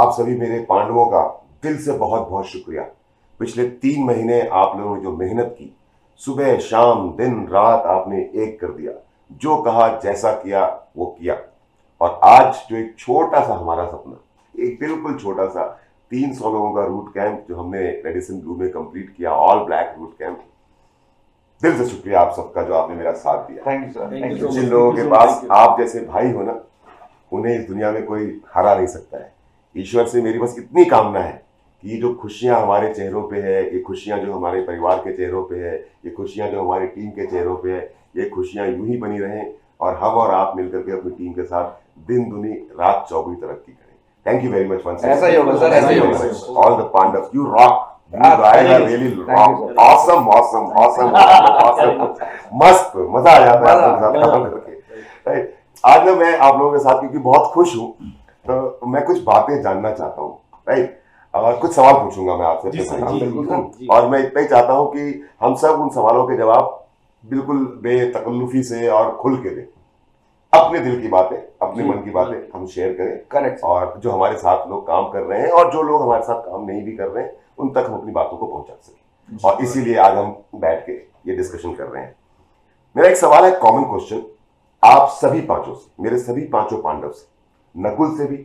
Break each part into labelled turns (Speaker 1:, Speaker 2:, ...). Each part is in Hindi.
Speaker 1: आप सभी मेरे पांडवों का दिल से बहुत बहुत शुक्रिया। पिछले 3 महीने आप लोगों ने जो मेहनत की, सुबह शाम दिन रात आपने एक कर दिया, जो कहा जैसा किया वो किया। और आज जो एक छोटा सा हमारा सपना, एक बिल्कुल छोटा सा 300 लोगों का रूट कैंप जो हमने रेडिसन ब्लू में कंप्लीट किया, ऑल ब्लैक रूट कैंप, दिल से शुक्रिया आप सबका जो आपने मेरा साथ दिया।
Speaker 2: Thank you sir.
Speaker 1: जिन लोगों के पास आप जैसे भाई हो ना, उन्हें इस दुनिया में कोई हरा नहीं सकता है। ईश्वर से मेरी बस इतनी कामना है कि ये जो खुशियां हमारे चेहरों पे है, ये खुशियां जो हमारे परिवार के चेहरों पे है, ये खुशियां जो हमारी टीम के चेहरों पे है, ये खुशियां यूं ही बनी रहें और हम और आप मिलकर के अपनी टीम के साथ दिन दुनी रात चौगुनी तरक्की करें। Thank you very much once again.
Speaker 2: ऐसा ही होगा सर, ऐसा ही होगा।
Speaker 1: All the Pandav, you rock. You guys are really rock. Awesome, awesome, awesome, awesome. मस्त, मजा आ जाता है आपके साथ काम करके। राइट, आज ना मैं आप लोगों के साथ क्योंकि बहुत खुश हूँ, तो मैं कुछ बातें जानना चाहता हूँ। राइट, और कुछ सवाल पूछूंगा मैं आपसे बिल्कुल, और मैं इतना ही चाहता हूँ कि हम सब उन सवालों के जवाब बिल्कुल बेतकल्लुफी से और खुल के दें। अपने दिल की बातें, अपने मन की बातें हम शेयर करें।
Speaker 2: करेक्ट।
Speaker 1: और जो हमारे साथ लोग काम कर रहे हैं और जो लोग हमारे साथ काम नहीं भी कर रहे हैं, उन तक हम अपनी बातों को पहुंचा सकें। और इसीलिए आज हम बैठ के ये डिस्कशन कर रहे हैं। मेरा एक सवाल है, कॉमन क्वेश्चन, आप सभी पांचों से, मेरे सभी पांचों पांडव से, नकुल से भी,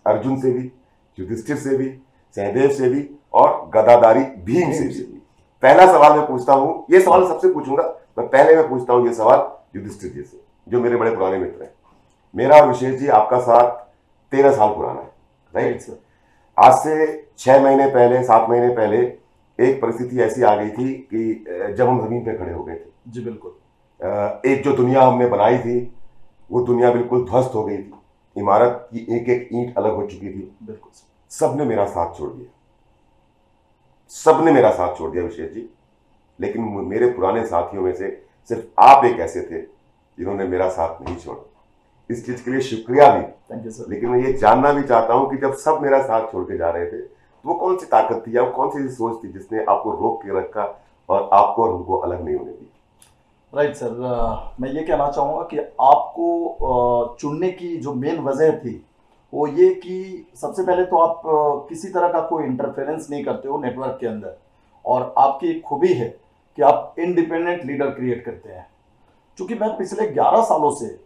Speaker 1: अर्जुन से भी, युधिष्ठिर से भी, सहदेव से भी और गदाधारी भीम से भी पहला सवाल मैं पूछता हूं। ये सवाल सबसे पूछूंगा, मैं पूछता हूं ये सवाल युधिष्ठिर जी से, जो मेरे बड़े पुराने मित्र हैं। मेरा और विशेष जी आपका साथ 13 साल पुराना है। राइट सर, आज से 6 महीने पहले, 7 महीने पहले एक परिस्थिति ऐसी आ गई थी कि जब हम जमीन पे खड़े हो गए थे।
Speaker 3: जी बिल्कुल।
Speaker 1: एक जो दुनिया हमने बनाई थी, वो दुनिया बिल्कुल ध्वस्त हो गई थी। इमारत की एक एक ईंट अलग हो चुकी थी।
Speaker 3: बिल्कुल।
Speaker 1: सबने मेरा साथ छोड़ दिया, सबने मेरा साथ छोड़ दिया विशेष जी। लेकिन मेरे पुराने साथियों में से सिर्फ आप एक ऐसे थे जिन्होंने मेरा साथ नहीं छोड़ा। इस चीज के लिए शुक्रिया भी।
Speaker 3: Thank you sir.
Speaker 1: लेकिन मैं ये जानना भी चाहता हूं कि जब सब मेरा साथ छोड़ के जा रहे थे, तो वो कौन सी ताकत थी या कौन सी सोच थी जिसने आपको रोक के रखा और आपको और उनको अलग नहीं होने दी?
Speaker 3: राइट सर, मैं ये कहना चाहूँगा कि आपको चुनने की जो मेन वजह थी वो ये कि सबसे पहले तो आप किसी तरह का कोई इंटरफेरेंस नहीं करते हो नेटवर्क के अंदर, और आपकी एक खूबी है कि आप इंडिपेंडेंट लीडर क्रिएट करते हैं। क्योंकि मैं पिछले 11 सालों से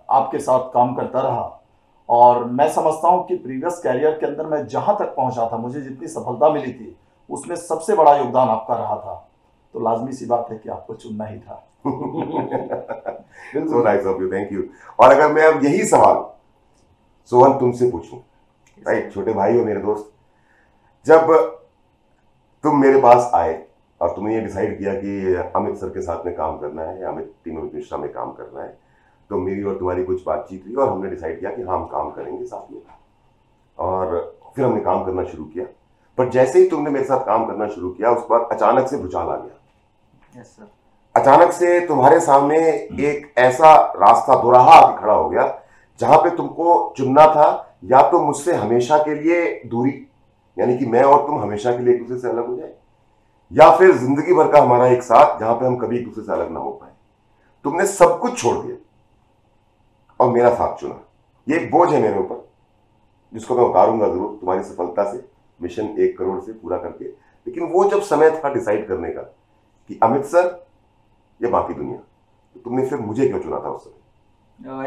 Speaker 3: आपके साथ काम करता रहा और मैं समझता हूं कि प्रीवियस कैरियर के अंदर मैं जहां तक पहुंचा था, मुझे जितनी सफलता मिली थी, उसमें सबसे बड़ा योगदान आपका रहा था। तो लाजमी सी बात है कि आपको चुनना ही था।
Speaker 1: So nice of you, thank you। और अगर मैं अब यही सवाल सोहन तुमसे पूछूं, राइट, छोटे भाई हो, मेरे दोस्त, जब तुम मेरे पास आए और तुमने ये डिसाइड किया कि अमित सर के साथ में काम करना है, अमित मिश्रा में काम करना है, तो मेरी और तुम्हारी कुछ बातचीत हुई और हमने डिसाइड किया कि हाँ हम काम करेंगे साथ में। और फिर हमने काम करना शुरू किया। पर जैसे ही तुमने मेरे साथ काम करना शुरू किया, उस पर अचानक से भूचाल आ गया।
Speaker 3: Yes sir.
Speaker 1: अचानक से तुम्हारे सामने एक ऐसा रास्ता दोराहा आके खड़ा हो गया जहां पे तुमको चुनना था, या तो मुझसे हमेशा के लिए दूरी, यानी कि मैं और तुम हमेशा के लिए एक दूसरे से अलग हो जाए, या फिर जिंदगी भर का हमारा एक साथ जहां पे हम कभी एक दूसरे से अलग ना हो पाए। तुमने सब कुछ छोड़ दिया और मेरा साथ चुना। ये एक बोझ है मेरे ऊपर जिसको मैं उतारूंगा जरूर तुम्हारी सफलता से, मिशन 1 करोड़ से पूरा करके। लेकिन वो जब समय था डिसाइड करने का कि अमित सर या बाकी दुनिया, तो तुमने फिर मुझे क्यों चुना था उस समय?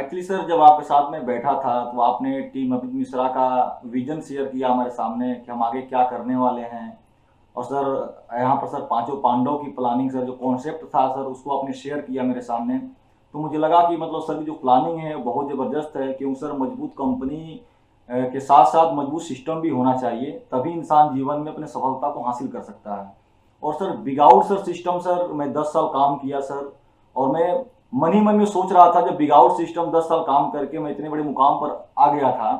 Speaker 4: एक्चुअली सर, जब आपके साथ में बैठा था तो आपने टीम अमित मिश्रा का विजन शेयर किया हमारे सामने कि हम आगे क्या करने वाले हैं। और सर यहाँ पर सर पांचों पांडवों की प्लानिंग, सर जो कॉन्सेप्ट था सर, उसको आपने शेयर किया मेरे सामने। तो मुझे लगा कि मतलब सर की जो प्लानिंग है बहुत ज़बरदस्त है, क्योंकि सर मजबूत कंपनी के साथ साथ मजबूत सिस्टम भी होना चाहिए, तभी इंसान जीवन में अपने सफलता को हासिल कर सकता है। और सर बिगाउट सर सिस्टम, सर मैं 10 साल काम किया सर, और मैं मन ही मन में सोच रहा था जब बिगाउट सिस्टम 10 साल काम करके मैं इतने बड़े मुकाम पर आ गया था,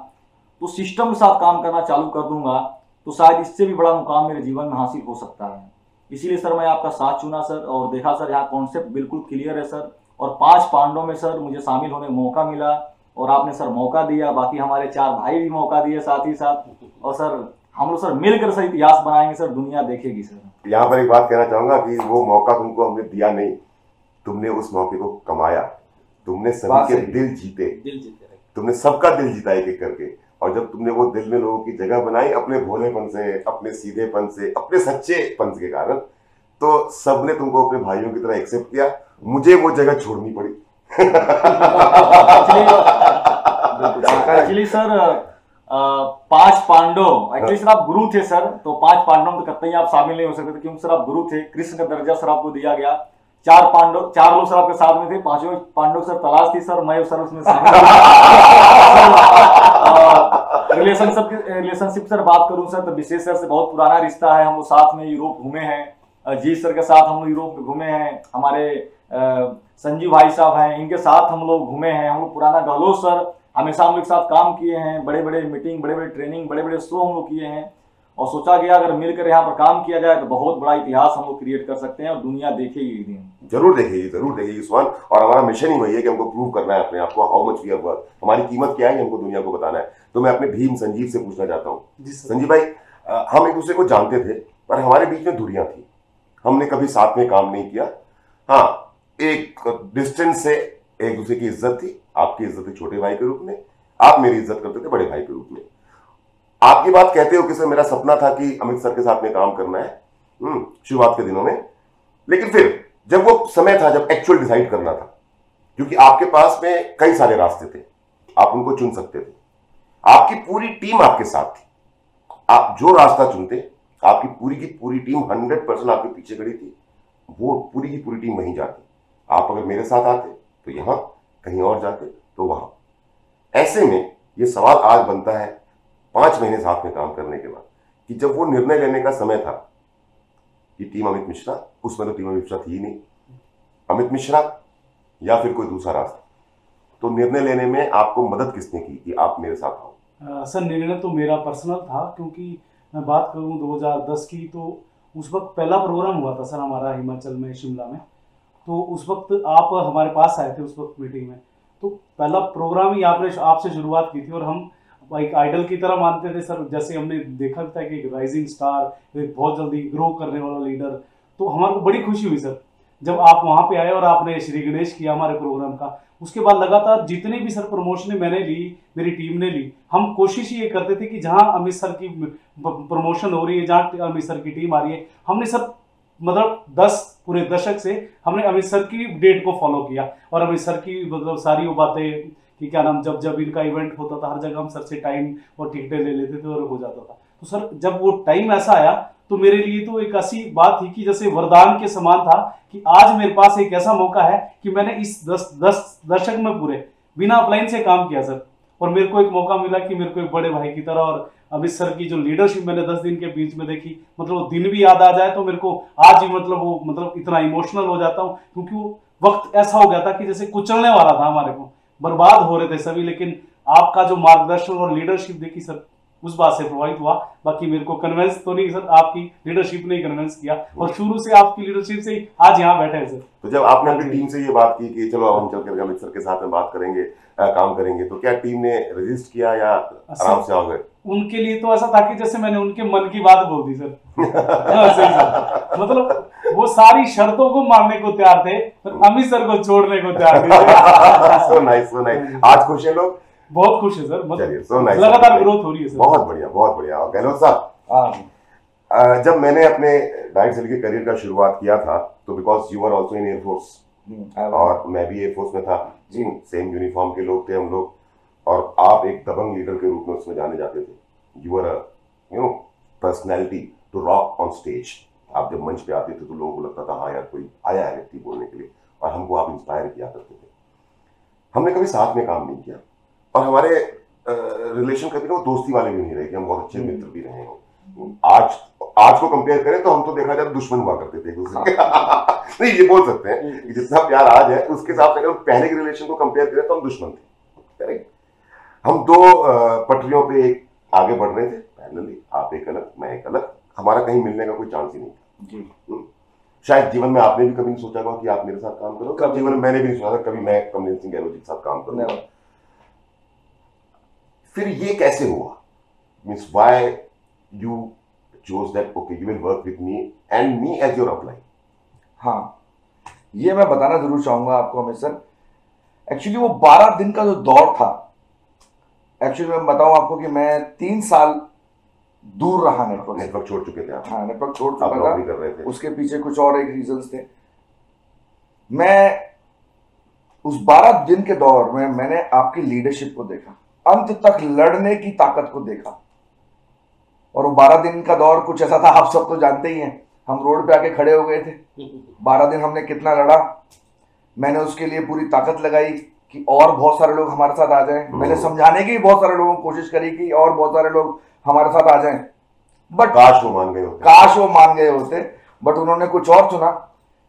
Speaker 4: तो सिस्टम के साथ काम करना चालू कर दूंगा तो शायद इससे भी बड़ा मुकाम मेरे जीवन में हासिल हो सकता है। इसीलिए सर मैं आपका साथ चुना सर, और देखा सर यहाँ कॉन्सेप्ट बिल्कुल क्लियर है सर, और 5 पांडवों में सर मुझे शामिल होने का मौका मिला, और आपने सर मौका दिया, बाकी हमारे 4 भाई भी मौका दिए साथ ही साथ, और सर हम लोग सर मिलकर सर इतिहास बनाएंगे सर, दुनिया देखेगी सर।
Speaker 1: यहाँ पर एक बात कहना चाहूंगा कि वो मौका तुमको हमने दिया नहीं, तुमने उस मौके को कमाया। तुमने सभी के दिल जीते, तुमने सबका दिल जीता एक एक करके। और जब तुमने वो दिल में लोगों की जगह बनाई अपने भोलेपन से, अपने सीधेपन से, अपने सच्चेपन के कारण, तो सबने तुमको अपने भाइयों की तरह एक्सेप्ट किया। मुझे वो जगह छोड़नी पड़ी।
Speaker 4: Actually sir 5 Pandav, actually sir आप गुरु थे सर, तो 5 पांडव में तो कतई आप शामिल नहीं हो सकते थे, क्योंकि सर आप गुरु थे, कृष्ण का दर्जा सर आपको दिया गया। 4 लोग सर आपके साथ में थे, 5वें पांडव सर तलाश थी सर, मैं सर उसमें रिलेशनशिप सर बात करूं सर तो विशेष सर से बहुत पुराना रिश्ता है, हम लोग साथ में यूरोप घूमे हैं, जी सर के साथ हम लोग यूरोप घूमे हैं, हमारे संजीव भाई साहब हैं, इनके साथ हम लोग घूमे हैं, हम लोग पुराना गहलोत सर, हमेशा हम लोग एक साथ काम किए हैं, बड़े बड़े मीटिंग, बड़े बड़े ट्रेनिंग, बड़े बड़े शो हम लोग किए हैं, और सोचा गया अगर मिलकर यहाँ पर काम किया जाए तो बहुत बड़ा इतिहास हम लोग क्रिएट कर सकते हैं और दुनिया देखेगी एक दिन।
Speaker 1: जरूर देखेगी सुभान, और हमारा मिशन ही वही है कि हमको प्रूव करना है अपने आप को, how much we are worth, हमारी कीमत क्या है हमको दुनिया को बताना है। तो मैं अपने भीम संजीव से पूछना चाहता हूँ, संजीव भाई, हम एक दूसरे को जानते थे पर हमारे बीच में दूरियां थी, हमने कभी साथ में काम नहीं किया। हाँ, एक डिस्टेंस से एक दूसरे की इज्जत थी, आपकी इज्जत थी छोटे भाई के रूप में, आप मेरी इज्जत करते थे बड़े भाई के रूप में। आपकी बात कहते हो कि सर मेरा सपना था कि अमित सर के साथ में काम करना है शुरुआत के दिनों में, लेकिन फिर जब वो समय था जब एक्चुअल डिसाइड करना था, क्योंकि आपके पास में कई सारे रास्ते थे, आप उनको चुन सकते थे, आपकी पूरी टीम आपके साथ थी, आप जो रास्ता चुनते आपकी पूरी की पूरी टीम 100% आपके पीछे खड़ी थी, वो पूरी की पूरी टीम वहीं जाती। आप अगर मेरे साथ आते तो यहां, कहीं और जाते तो वहां। ऐसे में ये सवाल आज बनता है 5 महीने साथ में काम करने के बाद कि जब वो निर्णय लेने का समय था कि टीम अमित मिश्रा, उसमें तो टीम अमित मिश्रा थी ही नहीं, अमित मिश्रा या फिर कोई दूसरा रास्ता, तो निर्णय लेने में आपको मदद किसने की कि आप मेरे साथ आओ?
Speaker 2: सर निर्णय तो मेरा पर्सनल था, क्योंकि मैं बात करूं 2010 की, तो उस वक्त पहला प्रोग्राम हुआ था सर हमारा हिमाचल में, शिमला में। तो उस वक्त आप हमारे पास आए थे उस वक्त मीटिंग में, तो पहला प्रोग्राम ही आपने आपसे शुरुआत की थी, और हम एक आइडल की तरह मानते थे सर। जैसे हमने देखा था कि एक राइजिंग स्टार, एक बहुत जल्दी ग्रो करने वाला लीडर, तो हमारे को बड़ी खुशी हुई सर जब आप वहाँ पे आए और आपने श्री गणेश किया हमारे प्रोग्राम का। उसके बाद लगातार जितनी भी सर प्रमोशन मैंने ली, मेरी टीम ने ली, हम कोशिश ये करते थे कि जहाँ अमित सर की प्रमोशन हो रही है, जहाँ अमित सर की टीम आ रही है, हमने सर मतलब 10 पूरे दशक से हमने अमित सर की डेट को फॉलो किया, और अमित सर की मतलब सारी वो बातें कि क्या नाम, जब जब इनका इवेंट होता था हर जगह हम सर से टाइम और टिकटें ले लेते थे और हो जाता था। तो सर जब वो टाइम ऐसा आया तो मेरे लिए तो एक ऐसी बात थी कि जैसे वरदान के समान था कि आज मेरे पास एक ऐसा मौका है कि मैंने इस 10 दशक में पूरे बिना अपलाइन से काम किया सर, और मेरे को एक मौका मिला कि मेरे को एक बड़े भाई की तरह, और अमित सर की जो लीडरशिप मैंने 10 दिन के बीच में देखी, मतलब वो दिन भी याद आ जाए तो मेरे को आज ही मतलब वो मतलब इतना इमोशनल हो जाता हूँ, क्योंकि वो वक्त ऐसा हो गया था कि जैसे कुचलने वाला था, हमारे को बर्बाद हो रहे थे सभी, लेकिन आपका जो मार्गदर्शन और लीडरशिप देखी सर, उस बात से प्रभावित हुआ। बाकी मेरे को कन्विंस तो नहीं सर, आपकी लीडरशिप ने कन्विंस किया, और शुरू से आपकी लीडरशिप से आज यहाँ बैठे हैं सर।
Speaker 1: तो जब आपने अपनी टीम से ये बात की कि चलो अब हम चल करके अमित सर के साथ में बात करेंगे, काम करेंगे, तो क्या टीम ने रजिस्ट किया या आराम से आ गए?
Speaker 2: उनके लिए तो ऐसा था कि जैसे मैंने उनके मन की बात बोल दी सर। हाँ, सही सर, मतलब वो सारी शर्तों को मानने को तैयार थे, पर अमित सर को छोड़ने को तैयार थे।
Speaker 1: So nice, so nice. आज खुश हैं लोग?
Speaker 2: बहुत खुश है सर,
Speaker 1: चलिए, so nice,
Speaker 2: लगातार ग्रोथ हो रही है सर।
Speaker 1: बहुत बढ़िया, बहुत बढ़िया। और गहलोत साहब, जब मैंने अपने डाइट सेल के करियर का शुरुआत किया था, तो because you are also in air force, और मैं भी एयरफोर्स में था, सेम यूनिफॉर्म के लोग थे हम लोग, और आप एक दबंग लीडर के रूप में उसमें जाने जाते थे। You are you know personality to rock on stage. आप जब मंच पे आते थे तो लोगों को लगता था हाँ यार कोई आया है व्यक्ति बोलने के लिए, और हमको आप इंस्पायर किया करते थे। हमने कभी साथ में काम नहीं किया, और हमारे रिलेशन कभी ना वो दोस्ती वाले भी नहीं रहे कि हम बहुत अच्छे मित्र भी रहे हो। आज को कंपेयर करें तो हम तो देखा जाए दुश्मन हुआ करते थे एक दूसरे के। नहीं, ये बोल सकते हैं कि जितना प्यार आज है उसके हिसाब से अगर हम पहले के रिलेशन को कंपेयर करें तो हम दुश्मन थे। करेक्ट, हम 2 पटरियों पे एक आगे बढ़ रहे थे पैरेलली, आप एक अलग, मैं एक अलग, हमारा कहीं मिलने का कोई चांस ही नहीं था। शायद जीवन में आपने भी कभी नहीं सोचा होगा कि आप मेरे साथ काम करो, जीवन में मैंने भी नहीं सोचा था कभी मैं कमलेश सिंह गहलोत जी के साथ काम करूंगा। फिर ये कैसे हुआ? Means why you chose that okay you will work with me and me as your upline?
Speaker 5: हाँ, ये मैं बताना जरूर चाहूंगा आपको अमित सर। एक्चुअली वो 12 दिन का जो दौर था, एक्चुअली मैं बताऊं आपको कि मैं 3 साल दूर रहा नेटवर्क।
Speaker 1: नेटवर्क छोड़ चुके थे आप?
Speaker 5: हाँ, नेटवर्क छोड़
Speaker 1: आप
Speaker 5: चुका
Speaker 1: नौकरी
Speaker 5: था।
Speaker 1: कर रहे थे।
Speaker 5: उसके पीछे कुछ और एक रीजंस थे। मैं उस 12 दिन के दौर में मैंने आपकी लीडरशिप को देखा, अंत तक लड़ने की ताकत को देखा। और वो 12 दिन का दौर कुछ ऐसा था, आप सब तो जानते ही हैं, हम रोड पे आके खड़े हो गए थे। 12 दिन हमने कितना लड़ा, मैंने उसके लिए पूरी ताकत लगाई कि और बहुत सारे लोग हमारे साथ आ जाएं। मैंने समझाने की बहुत सारे लोगों को कोशिश करी कि और बहुत सारे लोग हमारे साथ आ जाएं, बट
Speaker 1: काश वो मान गए होते।
Speaker 5: काश वो मान गए होते, बट उन्होंने कुछ और चुना,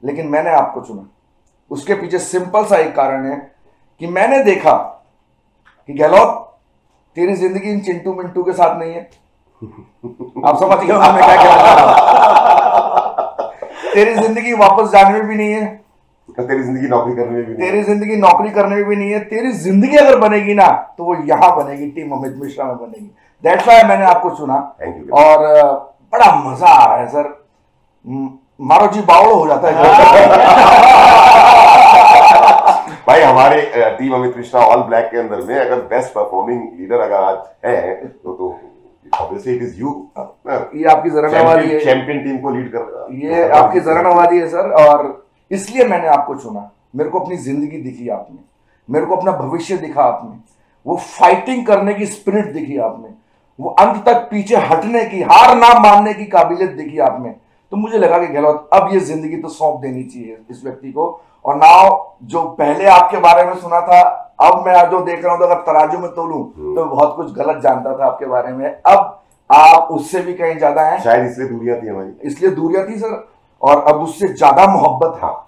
Speaker 5: लेकिन मैंने आपको चुना। उसके पीछे सिंपल सा एक कारण है कि मैंने देखा कि गहलोत, तेरी जिंदगी इन चिंटू मिंटू के साथ नहीं है। आप समझ गए मैं क्या कहना चाह रहा हूं? तेरी जिंदगी वापस जाने में भी नहीं है,
Speaker 1: तेरी जिंदगी नौकरी करने में भी नहीं है।
Speaker 5: तेरी जिंदगी नौकरी करने में भी नहीं है। तेरी जिंदगी अगर बनेगी ना तो वो यहां बनेगी, टीम अमित मिश्रा में बनेगी। दैट्स व्हाई मैंने आपको चुना।
Speaker 1: Thank you.
Speaker 5: और बड़ा मजा आ रहा है सर, मारो जी बावड़ो हो जाता है।
Speaker 1: भाई हमारे team Amit Mishra all black के अंदर में अगर बेस्ट परफॉर्मिंग लीडर अगर आज है तो ऑब्वियसली इट इज यू।
Speaker 5: ये आपकी जरानावादी है,
Speaker 1: चैंपियन टीम को लीड कर रहा है,
Speaker 5: ये आपकी जरानावादी है सर। और इसलिए मैंने आपको चुना। मेरे को अपनी जिंदगी दिखी आपने, मेरे को अपना भविष्य दिखा आपने, वो फाइटिंग करने की स्पिरिट दिखी आपने, वो अंत तक पीछे हटने की, हार ना मानने की काबिलियत दिखी आपने। तो मुझे लगा कि गहलोत अब ये जिंदगी तो सौंप देनी चाहिए इस व्यक्ति को। और नाउ जो पहले आपके बारे में सुना था, अब मैं जो देख रहा हूं, तो अगर तराजू में तोलूं तो बहुत कुछ गलत जानता था आपके बारे में। अब आप उससे भी कहीं ज्यादा हैं,
Speaker 1: शायद इसलिए दूरियां थी हमारी,
Speaker 5: इसलिए दूरियां थी सर। और अब उससे ज्यादा मोहब्बत, हाँ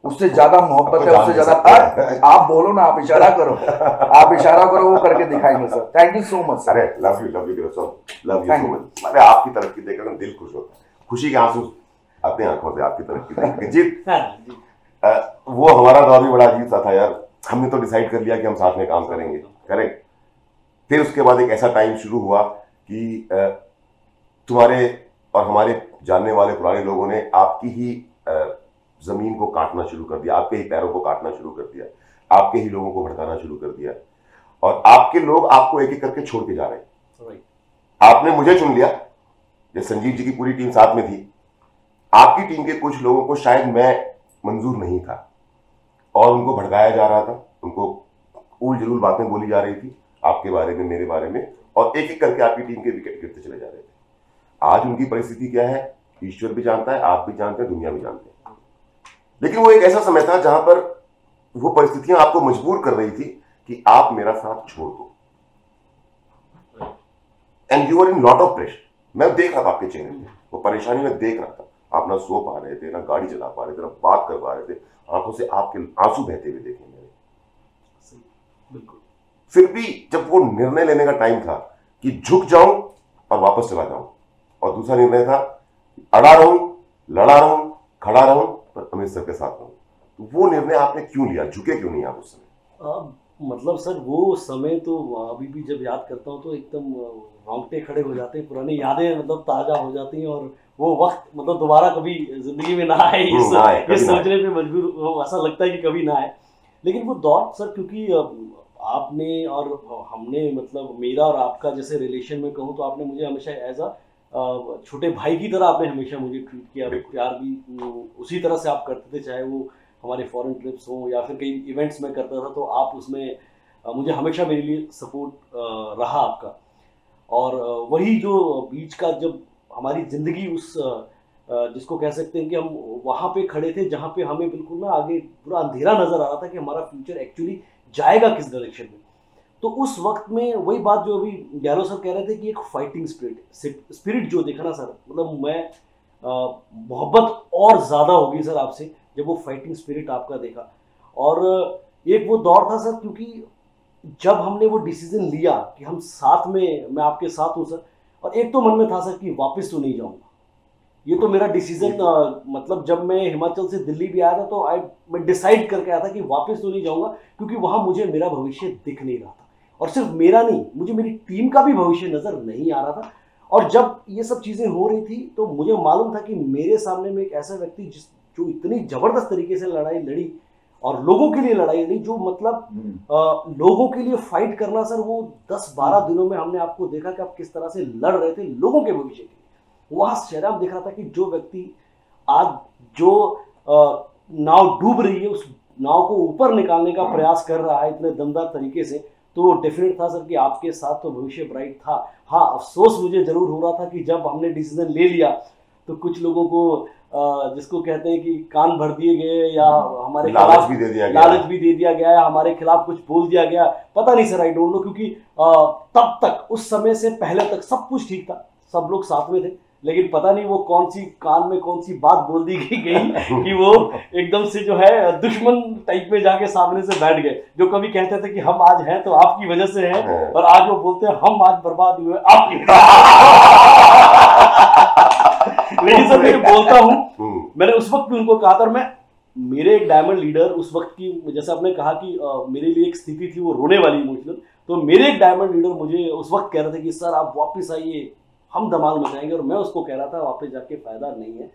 Speaker 5: उससे ज्यादा मोहब्बत है, उससे ज्यादा। आप बोलो ना, आप इशारा करो, आप इशारा करो, वो करके दिखाएंगे sir. Thank you so much sir.
Speaker 1: अरे लव यू सो मच। अरे आपकी तरक्की देखकर दिल खुश होता है, खुशी के आंसू आते हैं आंखों से आपकी तरक्की देखकर। जी वो हमारा दौर भी बड़ा अजीब सा था यार। हमने तो डिसाइड कर लिया कि हम साथ में काम करेंगे, करेक्ट। फिर उसके बाद एक ऐसा टाइम शुरू हुआ कि तुम्हारे और हमारे जानने वाले पुराने लोगों ने आपकी ही जमीन को काटना शुरू कर दिया, आपके ही पैरों को काटना शुरू कर दिया, आपके ही लोगों को भड़काना शुरू कर दिया। और आपके लोग आपको एक एक करके छोड़ के जा रहे हैं। आपने मुझे चुन लिया, जैसे संजीव जी की पूरी टीम साथ में थी, आपकी टीम के कुछ लोगों को शायद मैं मंजूर नहीं था और उनको भड़काया जा रहा था, उनको उल जलूल बातें बोली जा रही थी आपके बारे में, मेरे बारे में, और एक एक करके आपकी टीम के विकेट गिरते चले जा रहे थे। आज उनकी परिस्थिति क्या है ईश्वर भी जानता है, आप भी जानते हैं, दुनिया भी जानते हैं। लेकिन वो एक ऐसा समय था जहां पर वो परिस्थितियां आपको मजबूर कर रही थी कि आप मेरा साथ छोड़ दो, and you are in lot of pressure. मैं देख रहा था आपके चेहरे पे वो परेशानी, मैं देख रहा था। आप ना सो पा रहे थे, ना गाड़ी चला पा रहे थे, ना बात कर पा रहे थे, आंखों से आपके आंसू बहते हुए देखे मैंने।
Speaker 2: बिल्कुल।
Speaker 1: फिर भी जब वो निर्णय लेने का टाइम था कि झुक जाऊं और वापस चला जाऊं, और दूसरा निर्णय था अड़ा रहूं, लड़ा रहूं, खड़ा रहूं, पर अमित सर के साथ रहूं, तो वो निर्णय आपने क्यों लिया? झुके क्यों नहीं आप उस समय?
Speaker 6: मतलब सर वो समय तो अभी भी जब याद करता हूँ तो एकदम रोंगटे खड़े हो जाते हैं, पुरानी यादें मतलब ताज़ा हो जाती हैं। और वो वक्त मतलब दोबारा कभी जिंदगी में ना आए, ये सोचने पे मजबूर ऐसा लगता है कि कभी ना आए। लेकिन वो दौर सर, क्योंकि आपने और हमने मतलब मेरा और आपका जैसे रिलेशन में कहूँ तो आपने मुझे हमेशा एज अ छोटे भाई की तरह आपने हमेशा मुझे ट्रीट किया। प्यार भी उसी तरह से आप करते थे, चाहे वो हमारे फॉरेन ट्रिप्स हो या फिर कई इवेंट्स में करता था तो आप उसमें मुझे हमेशा मेरे लिए सपोर्ट रहा आपका। और वही जो बीच का जब हमारी ज़िंदगी उस जिसको कह सकते हैं कि हम वहाँ पे खड़े थे जहाँ पे हमें बिल्कुल ना आगे पूरा अंधेरा नज़र आ रहा था कि हमारा फ्यूचर एक्चुअली जाएगा किस डायरेक्शन में। तो उस वक्त में वही बात जो अभी गहलोत सर कह रहे थे कि एक फाइटिंग स्पिरिट जो देखा ना सर, मतलब मैं मोहब्बत और ज़्यादा होगी सर आपसे जब वो फाइटिंग स्पिरिट आपका देखा। और एक वो दौर था सर, क्योंकि जब हमने वो डिसीजन लिया कि हम साथ में, मैं आपके साथ हूँ सर, और एक तो मन में था सर कि वापस तो नहीं जाऊँगा। ये तो मेरा डिसीजन मतलब जब मैं हिमाचल से दिल्ली भी आया था तो मैं डिसाइड करके आया था कि वापस तो नहीं जाऊँगा, क्योंकि वहाँ मुझे मेरा भविष्य दिख नहीं रहा था। और सिर्फ मेरा नहीं, मुझे मेरी टीम का भी भविष्य नज़र नहीं आ रहा था। और जब ये सब चीज़ें हो रही थी तो मुझे मालूम था कि मेरे सामने में एक ऐसा व्यक्ति जो इतनी ज़बरदस्त तरीके से लड़ाई लड़ी और लोगों के लिए लड़ाई नहीं, जो मतलब लोगों के लिए फाइट करना सर, वो 10-12 दिनों में हमने आपको देखा कि आप किस तरह से लड़ रहे थे लोगों के भविष्य के लिए। वहां शहराम देख रहा था कि जो व्यक्ति आज जो नाव डूब रही है उस नाव को ऊपर निकालने का प्रयास कर रहा है इतने दमदार तरीके से, तो वो डेफिनेट था सर कि आपके साथ तो भविष्य ब्राइट था। हाँ, अफसोस मुझे जरूर हो रहा था कि जब हमने डिसीजन ले लिया तो कुछ लोगों को जिसको कहते हैं कि कान भर दिए गए या हमारे
Speaker 1: लालच भी दे दिया
Speaker 6: गया या हमारे खिलाफ कुछ बोल दिया गया, पता नहीं सर, आई डोंट नो, क्योंकि तब तक उस समय से पहले तक सब कुछ ठीक था, सब लोग साथ में थे, लेकिन पता नहीं वो कौन सी कान में कौन सी बात बोल दी गई कि वो एकदम से जो है दुश्मन टाइप में जाके सामने से बैठ गए। जो कभी कहते थे कि हम आज हैं तो आपकी वजह से हैं, और आज वो बोलते हैं हम आज बर्बाद हुए आपकी लेकिन सर मैं बोलता हूँ, मैंने उस वक्त भी उनको कहा था, और मैं मेरे एक डायमंड लीडर उस वक्त की, जैसे आपने कहा कि मेरे लिए एक स्थिति थी वो रोने वाली इमोशनल, तो मेरे एक डायमंड लीडर मुझे उस वक्त कह रहे थे कि सर आप वापस आइए, हम धमाल मचाएंगे, और मैं उसको कह रहा था वापस जाके फायदा नहीं है,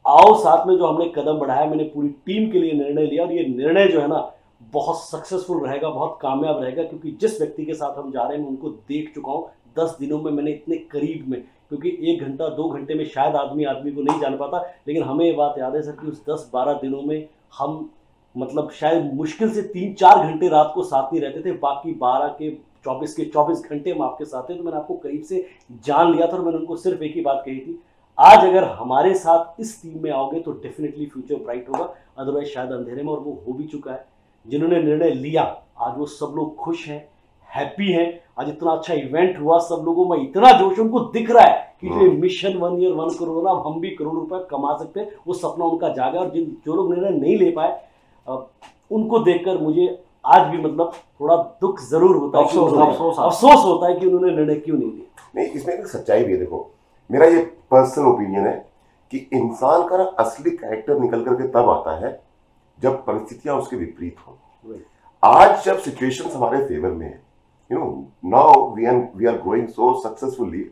Speaker 6: आओ साथ में। जो हमने कदम बढ़ाया, मैंने पूरी टीम के लिए निर्णय लिया, और ये निर्णय जो है ना बहुत सक्सेसफुल रहेगा, बहुत कामयाब रहेगा, क्योंकि जिस व्यक्ति के साथ हम जा रहे हैं मैं उनको देख चुका हूँ 10 दिनों में, मैंने इतने करीब में, क्योंकि 1 घंटा 2 घंटे में शायद आदमी को नहीं जान पाता, लेकिन हमें ये बात याद है सर कि उस 10-12 दिनों में हम मतलब शायद मुश्किल से 3-4 घंटे रात को साथ नहीं रहते थे, बाकी 12 के 24 घंटे हम आपके साथ थे। तो मैंने आपको करीब से जान लिया था, और मैंने उनको सिर्फ एक ही बात कही थी, आज अगर हमारे साथ इस टीम में आओगे तो डेफिनेटली फ्यूचर ब्राइट होगा, अदरवाइज शायद अंधेरे में, और वो हो भी चुका है। जिन्होंने निर्णय लिया आज वो सब लोग खुश हैं, हैप्पी हैं, आज इतना अच्छा इवेंट हुआ, सब लोगों में इतना जोश, उनको दिख रहा है कि जो मिशन 1 ईयर 1 करोड़ ना, हम भी करोड़ रुपए कमा सकते हैं, वो सपना उनका जागा। और जो लोग निर्णय नहीं ले पाए उनको देखकर मुझे आज भी मतलब थोड़ा दुख जरूर होता है, अफसोस होता है कि उन्होंने निर्णय क्यों नहीं लिया।
Speaker 1: नहीं, इसमें एक सच्चाई भी है। देखो, मेरा ये पर्सनल ओपिनियन है कि इंसान का असली कैरेक्टर निकल करके तब आता है जब परिस्थितियां उसके विपरीत हो। आज जब सिचुएशंस हमारे फेवर में है, you know, now we are growing so successfully,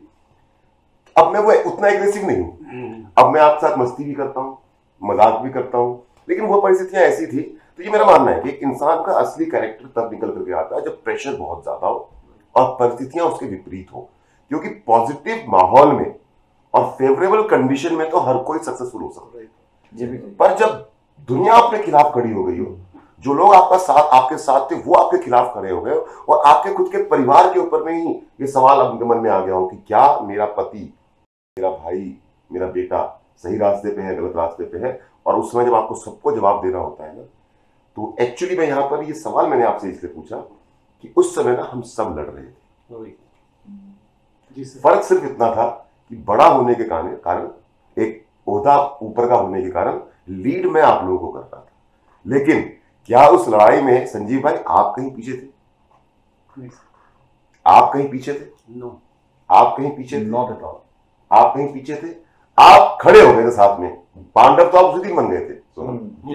Speaker 1: अब मैं वो उतना एग्रेसिव नहीं हूं, अब मैं आपके साथ मस्ती भी करता हूं, मजाक भी करता हूं, लेकिन वो परिस्थितियां ऐसी थी। तो ये मेरा मानना है कि एक इंसान का असली कैरेक्टर तब निकल करके आता है जब प्रेशर बहुत ज्यादा हो और परिस्थितियां उसके विपरीत हो, क्योंकि पॉजिटिव माहौल में और फेवरेबल कंडीशन में तो हर कोई सक्सेसफुल हो सकता है, पर जब दुनिया अपने खिलाफ खड़ी हो गई हो, जो लोग आपके साथ थे वो आपके खिलाफ खड़े हो गए, और आपके खुद के परिवार के ऊपर में ही ये सवाल आपके मन में आ गया हो कि क्या मेरा पति, मेरा भाई, मेरा बेटा सही रास्ते पे है, गलत रास्ते पे है, और उस समय जब आपको सबको जवाब देना होता है ना, तो एक्चुअली मैं यहाँ पर ये सवाल मैंने आपसे इसलिए पूछा कि उस समय ना हम सब लड़ रहे थे, फर्क सिर्फ इतना था कि बड़ा होने के कारण एक ओहदा ऊपर का होने के कारण लीड में आप लोगों को कर रहा था, लेकिन क्या उस लड़ाई में संजीव भाई आप कहीं पीछे थे? आप कहीं पीछे थे?
Speaker 6: नो,
Speaker 1: आप कहीं पीछे थे?
Speaker 3: Not at all.
Speaker 1: आप कहीं पीछे थे? आप खड़े हो गए थे साथ में, पांडव तो आप उसी दिन बन गए थे।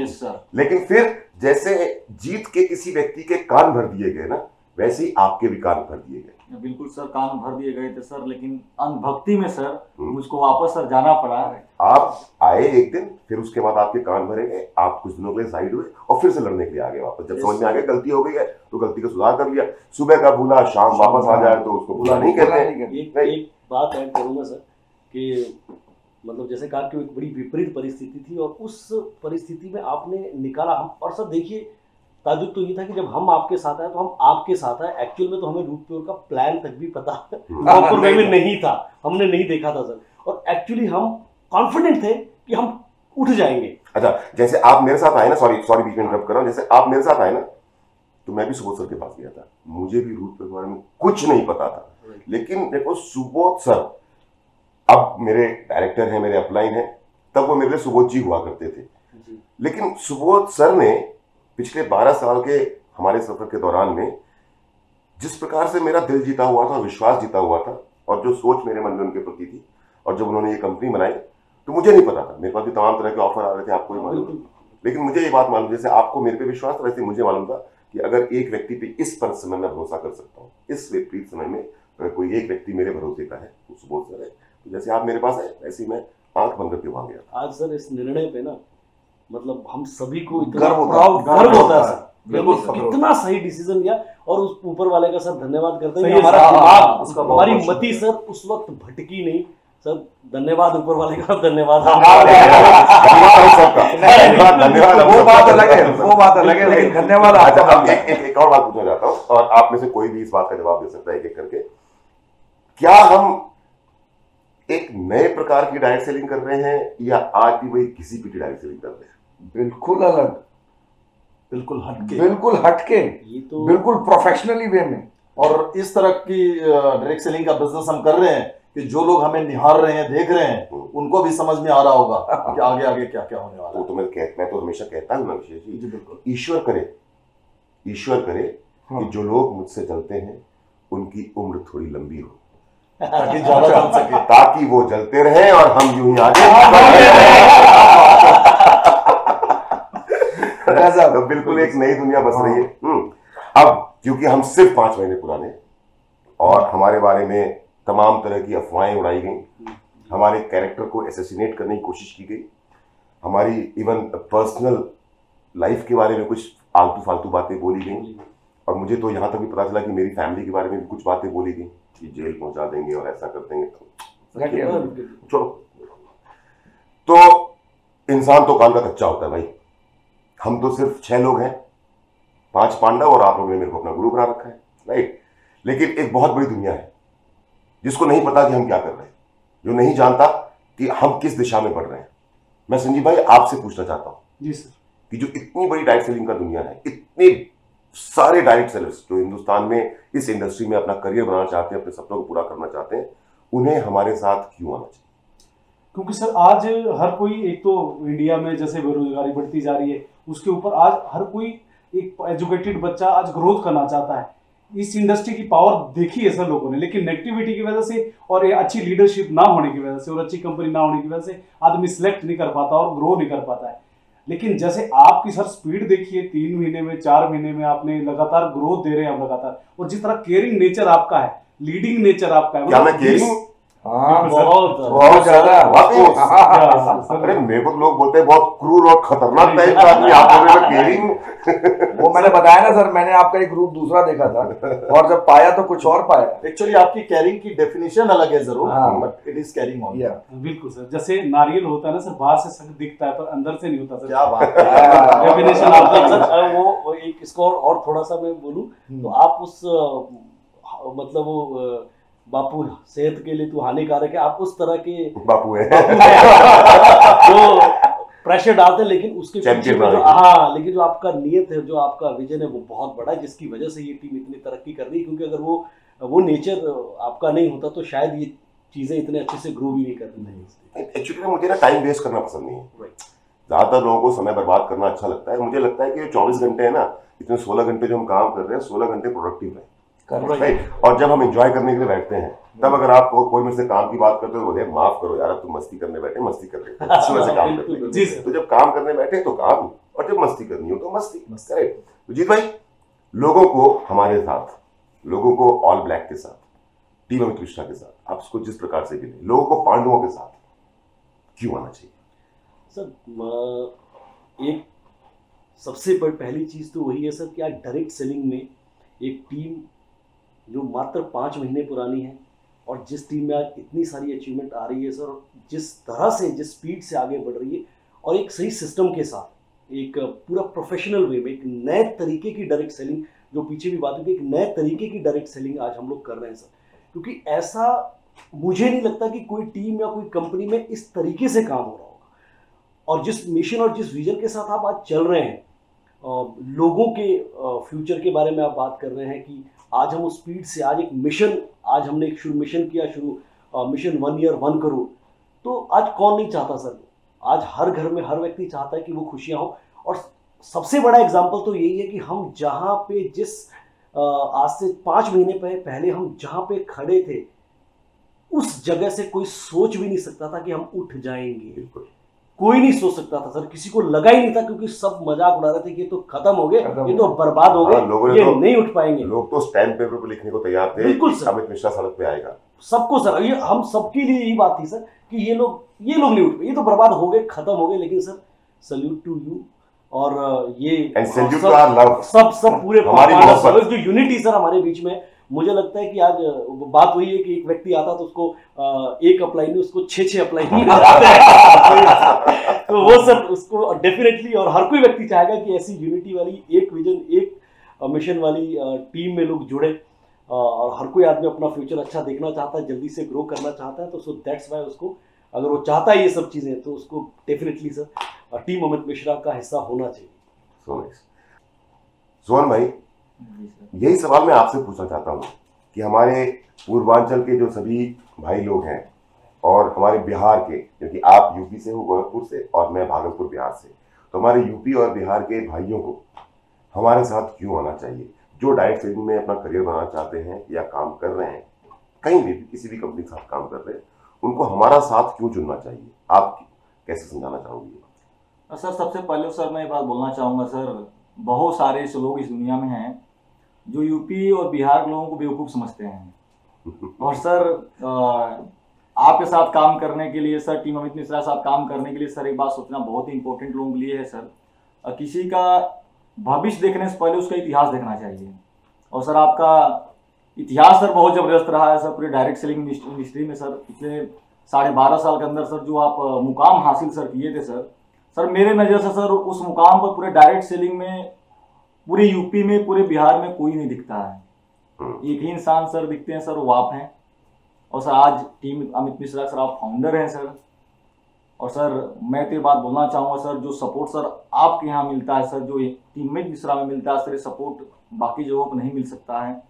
Speaker 4: Yes sir.
Speaker 1: लेकिन फिर जैसे जीत के किसी व्यक्ति के कान भर दिए गए ना, वैसे ही आपके भी कान भर दिए गए।
Speaker 4: बिल्कुल सर, कान भर दिए गए थे सर, लेकिन अनभक्ति में सर मुझको वापस सर जाना पड़ा।
Speaker 1: आप आए एक दिन, फिर उसके बाद आपके कान भरे गए, आप कुछ दिनों के लिए साइड हुए और फिर से लड़ने के लिए आ गए वापस। जब समझ में आ गया गलती हो गई है तो गलती का सुधार कर लिया। सुबह का भूला शाम वापस आ जाए तो उसको भूला नहीं कहते।
Speaker 6: एक बात ऐड करूंगा सर कि मतलब जैसे कहा कि एक बड़ी विपरीत परिस्थिति थी, और उस परिस्थिति में आपने निकाला हम, और सर देखिए ताजुब तो ये था कि जब हम आपके साथ आए तो हम आपके साथ आए, एक्चुअल में तो हमें रूट टूर का प्लान तक भी पता में नहीं था, हमने नहीं देखा था सर, और एक्चुअली हम कॉन्फिडेंट थे कि हम उठ जाएंगे।
Speaker 1: अच्छा, जैसे आप मेरे साथ आए ना, सॉरी बीच में इंटरप्ट कर रहा हूं, जैसे आप मेरे साथ आए ना तो मैं भी सुबोध सर के पास गया था, मुझे भी रूट के बारे में कुछ नहीं पता था, लेकिन देखो सुबोध सर अब मेरे डायरेक्टर हैं, मेरे अपलाइन हैं, तब वो मेरे लिए सुबोध जी हुआ करते थे। लेकिन सुबोध सर ने पिछले 12 साल के हमारे सफर के दौरान में जिस प्रकार से मेरा दिल जीता हुआ था, विश्वास जीता हुआ था, और जो सोच मेरे मन में उनके प्रति थी, और जब उन्होंने ये कंपनी बनाई तो मुझे नहीं पता था, मेरे पास भी तमाम तरह के ऑफर आ रहे थे, आपको भी मालूम, लेकिन मुझे ये बात मालूम, जैसे आपको मेरे पे विश्वास था वैसे मुझे मालूम था कि अगर एक व्यक्ति पे इस पर समय में भरोसा कर सकता हूँ, इस विपरीत समय में अगर कोई एक व्यक्ति मेरे भरोसे का है तो सुबोध सर है। तो जैसे आप मेरे पास है वैसे ही मैं आंख बंद करके वहां गया।
Speaker 6: आज सर इस निर्णय पे ना मतलब हम सभी को इतना
Speaker 5: गर्व होता
Speaker 6: प्राउड
Speaker 5: है,
Speaker 6: गर्व होता है सर।
Speaker 5: बिल्कुल
Speaker 6: बिल्कुल,
Speaker 5: फख्र
Speaker 6: कितना सही डिसीजन लिया और उस ऊपर वाले का सर धन्यवाद करते हैं
Speaker 2: सही
Speaker 6: कि
Speaker 2: है,
Speaker 6: हमारा
Speaker 3: हाँ,
Speaker 6: दिमाग
Speaker 3: उसका बहुत
Speaker 6: हमारी
Speaker 3: बहुत
Speaker 6: मति सर उस वक्त भटकी नहीं सर। धन्यवाद ऊपर वाले का, धन्यवाद
Speaker 1: धन्यवाद धन्यवाद।
Speaker 5: वो बात अलग है, वो बात अलग है, लेकिन धन्यवाद
Speaker 1: अच्छा,
Speaker 5: आपका।
Speaker 1: अब एक और बात पूछना चाहता हूँ और आप में से कोई भी इस बात का जवाब दे सकता है एक एक करके। क्या हम एक नए प्रकार की डायरेक्ट सेलिंग कर रहे हैं या आज भी वही किसी भी डायरेक्ट सेलिंग कर रहे हैं?
Speaker 5: बिल्कुल अलग,
Speaker 3: बिल्कुल हटके।
Speaker 5: बिल्कुल हटके,
Speaker 6: ये तो
Speaker 5: बिल्कुल प्रोफेशनली वे में।
Speaker 3: और इस तरह की डायरेक्ट सेलिंग का बिजनेस हम कर रहे हैं कि जो लोग हमें निहार रहे हैं, देख रहे हैं, उनको भी समझ में आ रहा होगा कि आगे आगे क्या क्या होने वाला
Speaker 1: वो तो मैं तो हमेशा कहता हूँ ना विशेष
Speaker 3: है। जी बिल्कुल।
Speaker 1: ईश्वर करे कि जो लोग मुझसे जलते हैं उनकी उम्र थोड़ी लंबी हो,
Speaker 3: ताकि ज्यादा चल सके।
Speaker 1: ताकि वो जलते रहें और हम यूं ही आगे तो बिल्कुल एक नई दुनिया बस रही है। अब क्योंकि हम सिर्फ 5 महीने पुराने और हमारे बारे में तमाम तरह की अफवाहें उड़ाई गई, हमारे कैरेक्टर को एसेसिनेट करने की कोशिश की गई, हमारी इवन पर्सनल लाइफ के बारे में कुछ आलतू फालतू बातें बोली गई और मुझे तो यहाँ तक भी पता चला कि मेरी फैमिली के बारे में भी कुछ बातें बोली गई कि जेल पहुंचा देंगे और ऐसा कर देंगे। चलो, तो इंसान तो काल का कच्चा होता है भाई। हम तो सिर्फ 6 लोग हैं, 5 पांडव और आप लोगों ने मेरे को अपना गुरु बना रखा है, राइट। लेकिन एक बहुत बड़ी दुनिया है जिसको नहीं पता कि हम क्या कर रहे हैं, जो नहीं जानता कि हम किस दिशा में बढ़ रहे हैं। मैं संजीव भाई आपसे पूछना चाहता हूँ
Speaker 2: जी सर,
Speaker 1: कि जो इतनी बड़ी डायरेक्ट सेलिंग का दुनिया है, इतने सारे डायरेक्ट सेलर्स जो हिंदुस्तान में इस इंडस्ट्री में अपना करियर बनाना चाहते हैं, अपने सपनों को पूरा करना चाहते हैं, उन्हें हमारे साथ क्यों आना चाहिए?
Speaker 2: क्योंकि सर आज हर कोई, एक तो इंडिया में जैसे बेरोजगारी बढ़ती जा रही है, उसके ऊपर आज हर कोई एक एजुकेटेड बच्चा आज ग्रोथ करना चाहता है। इस इंडस्ट्री की पावर देखी है सर लोगों ने, लेकिन नेगेटिविटी की वजह से और ये अच्छी लीडरशिप ना होने की वजह से और अच्छी कंपनी ना होने की वजह से आदमी सिलेक्ट नहीं कर पाता और ग्रो नहीं कर पाता है। लेकिन जैसे आपकी सर स्पीड देखिए, 3 महीने में 4 महीने में आपने लगातार ग्रोथ दे रहे हैं आप लगातार, और जिस तरह केयरिंग नेचर आपका है, लीडिंग नेचर आपका है,
Speaker 1: क्या मैं केयरिंग?
Speaker 5: हाँ,
Speaker 6: बहुत
Speaker 5: ज्यादा।
Speaker 1: अरे मेरे को तो लोग बोलते हैं बहुत क्रूर और खतरनाक टाइप का आदमी, आप बोल रहे हो केयरिंग।
Speaker 5: वो मैंने बताया ना सर, मैंने आपका एक रूप दूसरा देखा था और जब पाया तो कुछ और पाया।
Speaker 3: एक्चुअली आपकी कैरिंग की डेफिनेशन अलग है जरूर, but it is carrying on.
Speaker 2: बिल्कुल सर, जैसे नारियल होता है ना सर, बाहर से सख्त दिखता है पर अंदर से नहीं होता सर।
Speaker 3: क्या बात है।
Speaker 2: डेफिनेशन
Speaker 6: सर वो एक इसको और थोड़ा सा मैं बोलूं तो आप उस मतलब वो बापू सेहत के लिए तो हानिकारक है, आप उस तरह के
Speaker 1: बापू है
Speaker 6: जो प्रेशर डालते हैं, लेकिन उसके पीछे में जो लेकिन जो आपका नियत है, जो आपका विजन है, वो बहुत बड़ा है, जिसकी वजह से ये टीम इतनी तरक्की कर रही है। क्योंकि अगर वो नेचर आपका नहीं होता तो शायद ये चीजें इतने अच्छे से ग्रो भी नहीं करती।
Speaker 1: एक्चुअली मुझे ना टाइम वेस्ट करना पसंद नहीं है। ज्यादातर लोगों को समय बर्बाद करना अच्छा लगता है। मुझे लगता है कि 24 घंटे है ना, इसमें 16 घंटे जो हम काम कर रहे हैं, 16 घंटे प्रोडक्टिव है, राइट। और जब हम एंजॉय करने के लिए बैठते हैं, तब अगर आप कोई मेरे से काम की बात करते हो तो बोले माफ करो यार, अब तुम मस्ती करने बैठे, मस्ती कर रहे हो, सुबह से काम करते
Speaker 2: जी
Speaker 1: हैं। तो जब काम करने बैठे तो काम, और जब मस्ती करनी हो तो मस्ती, राइट। तो जीत भाई, लोगों को हमारे साथ, लोगों को ऑल ब्लैक के साथ, टीम अमित मिश्रा के साथ, आप उसको जिस प्रकार से भी, लोगों को पांडवों के साथ क्यों आना चाहिए?
Speaker 6: सर एक सबसे पहली चीज तो वही है सर कि आज डायरेक्ट सेलिंग में एक टीम जो मात्र 5 महीने पुरानी है और जिस टीम में आज इतनी सारी अचीवमेंट आ रही है सर, जिस तरह से, जिस स्पीड से आगे बढ़ रही है और एक सही सिस्टम के साथ, एक पूरा प्रोफेशनल वे में एक नए तरीके की डायरेक्ट सेलिंग, जो पीछे भी बात हुई, एक नए तरीके की डायरेक्ट सेलिंग आज हम लोग कर रहे हैं सर। क्योंकि ऐसा मुझे नहीं लगता कि कोई टीम या कोई कंपनी में इस तरीके से काम हो रहा होगा। और जिस मिशन और जिस विजन के साथ आप आज चल रहे हैं, लोगों के फ्यूचर के बारे में आप बात कर रहे हैं कि आज हम उस स्पीड से, आज एक मिशन, आज हमने एक मिशन किया शुरू, मिशन 1 ईयर 1 करोड़, तो आज कौन नहीं चाहता सर? आज हर घर में हर व्यक्ति चाहता है कि वो खुशियां हो। और सबसे बड़ा एग्जाम्पल तो यही है कि हम जहाँ पे जिस आज से 5 महीने पहले हम जहाँ पे खड़े थे, उस जगह से कोई सोच भी नहीं सकता था कि हम उठ जाएंगे। कोई नहीं सोच सकता था सर, किसी को लगा ही नहीं था, क्योंकि सब मजाक उड़ा रहे थे कि ये तो खत्म हो गए, ये तो बर्बाद हो गए, ये तो नहीं उठ पाएंगे।
Speaker 1: लोग तो स्टैम्प पेपर पे लिखने को तैयार थे,
Speaker 6: बिल्कुल सर,
Speaker 1: अमित मिश्रा सड़क पे आएगा।
Speaker 6: सबको सर, ये हम सबके लिए यही बात थी सर कि ये लोग नहीं उठ पाए, ये तो बर्बाद हो गए, खत्म हो गए। लेकिन सर सल्यूट टू यू। और ये सब पूरे जो यूनिटी सर हमारे बीच में, मुझे लगता है कि आज बात वही है कि एक व्यक्ति आता तो उसको एक अप्लाई नहीं, उसको 6 अप्लाई नहीं मिलते हैं। तो वो सर उसको डेफिनेटली, और हर कोई व्यक्ति चाहेगा कि ऐसी यूनिटी वाली, एक विजन एक मिशन वाली टीम में लोग जुड़े, और हर कोई आदमी अपना फ्यूचर अच्छा देखना चाहता है, जल्दी से ग्रो करना चाहता है। तो सो दैट्स वाई उसको, अगर वो चाहता है ये सब चीज़ें, तो उसको definitely sir team Amit Mishra का हिस्सा होना चाहिए।
Speaker 1: सोहन भाई, यही सवाल मैं आपसे पूछना चाहता हूँ कि हमारे पूर्वांचल के जो सभी भाई लोग हैं और हमारे बिहार के, क्योंकि आप यूपी से हो, गोरखपुर से, और मैं भागलपुर बिहार से, तो हमारे यूपी और बिहार के भाइयों को हमारे साथ क्यों आना चाहिए? जो डायरेक्ट सेलिंग में अपना करियर बनाना चाहते हैं या काम कर रहे हैं, कहीं भी किसी भी कंपनी के साथ काम कर रहे हैं, उनको हमारा साथ क्यों चुनना चाहिए? आप कैसे समझाना चाहोगे?
Speaker 4: सर सबसे पहले सर मैं ये बात बोलना चाहूँगा सर, बहुत सारे ऐसे लोग इस दुनिया में हैं जो यूपी और बिहार के लोगों को बेवकूफ़ समझते हैं। और सर आपके साथ काम करने के लिए सर, टीम अमित मिश्रा साथ काम करने के लिए सर, एक बात सोचना बहुत ही इंपॉर्टेंट लोगों के लिए है सर, किसी का भविष्य देखने से पहले उसका इतिहास देखना चाहिए। और सर आपका इतिहास सर बहुत ज़बरदस्त रहा है सर पूरे डायरेक्ट सेलिंग इंडस्ट्री में सर। पिछले 12.5 साल के अंदर सर जो आप मुकाम हासिल सर किए थे सर मेरे नज़र से सर उस मुकाम पर पूरे डायरेक्ट सेलिंग में पूरे यूपी में, पूरे बिहार में कोई नहीं दिखता है। एक ही इंसान सर दिखते हैं सर, वो आप हैं। और सर आज टीम अमित मिश्रा सर आप फाउंडर हैं सर। और सर मैं तो ये बात बोलना चाहूँगा सर, जो सपोर्ट सर आपके यहाँ मिलता है सर, जो टीम अमित मिश्रा में मिलता है सर, ये सपोर्ट बाकी जगहों पर नहीं मिल सकता है।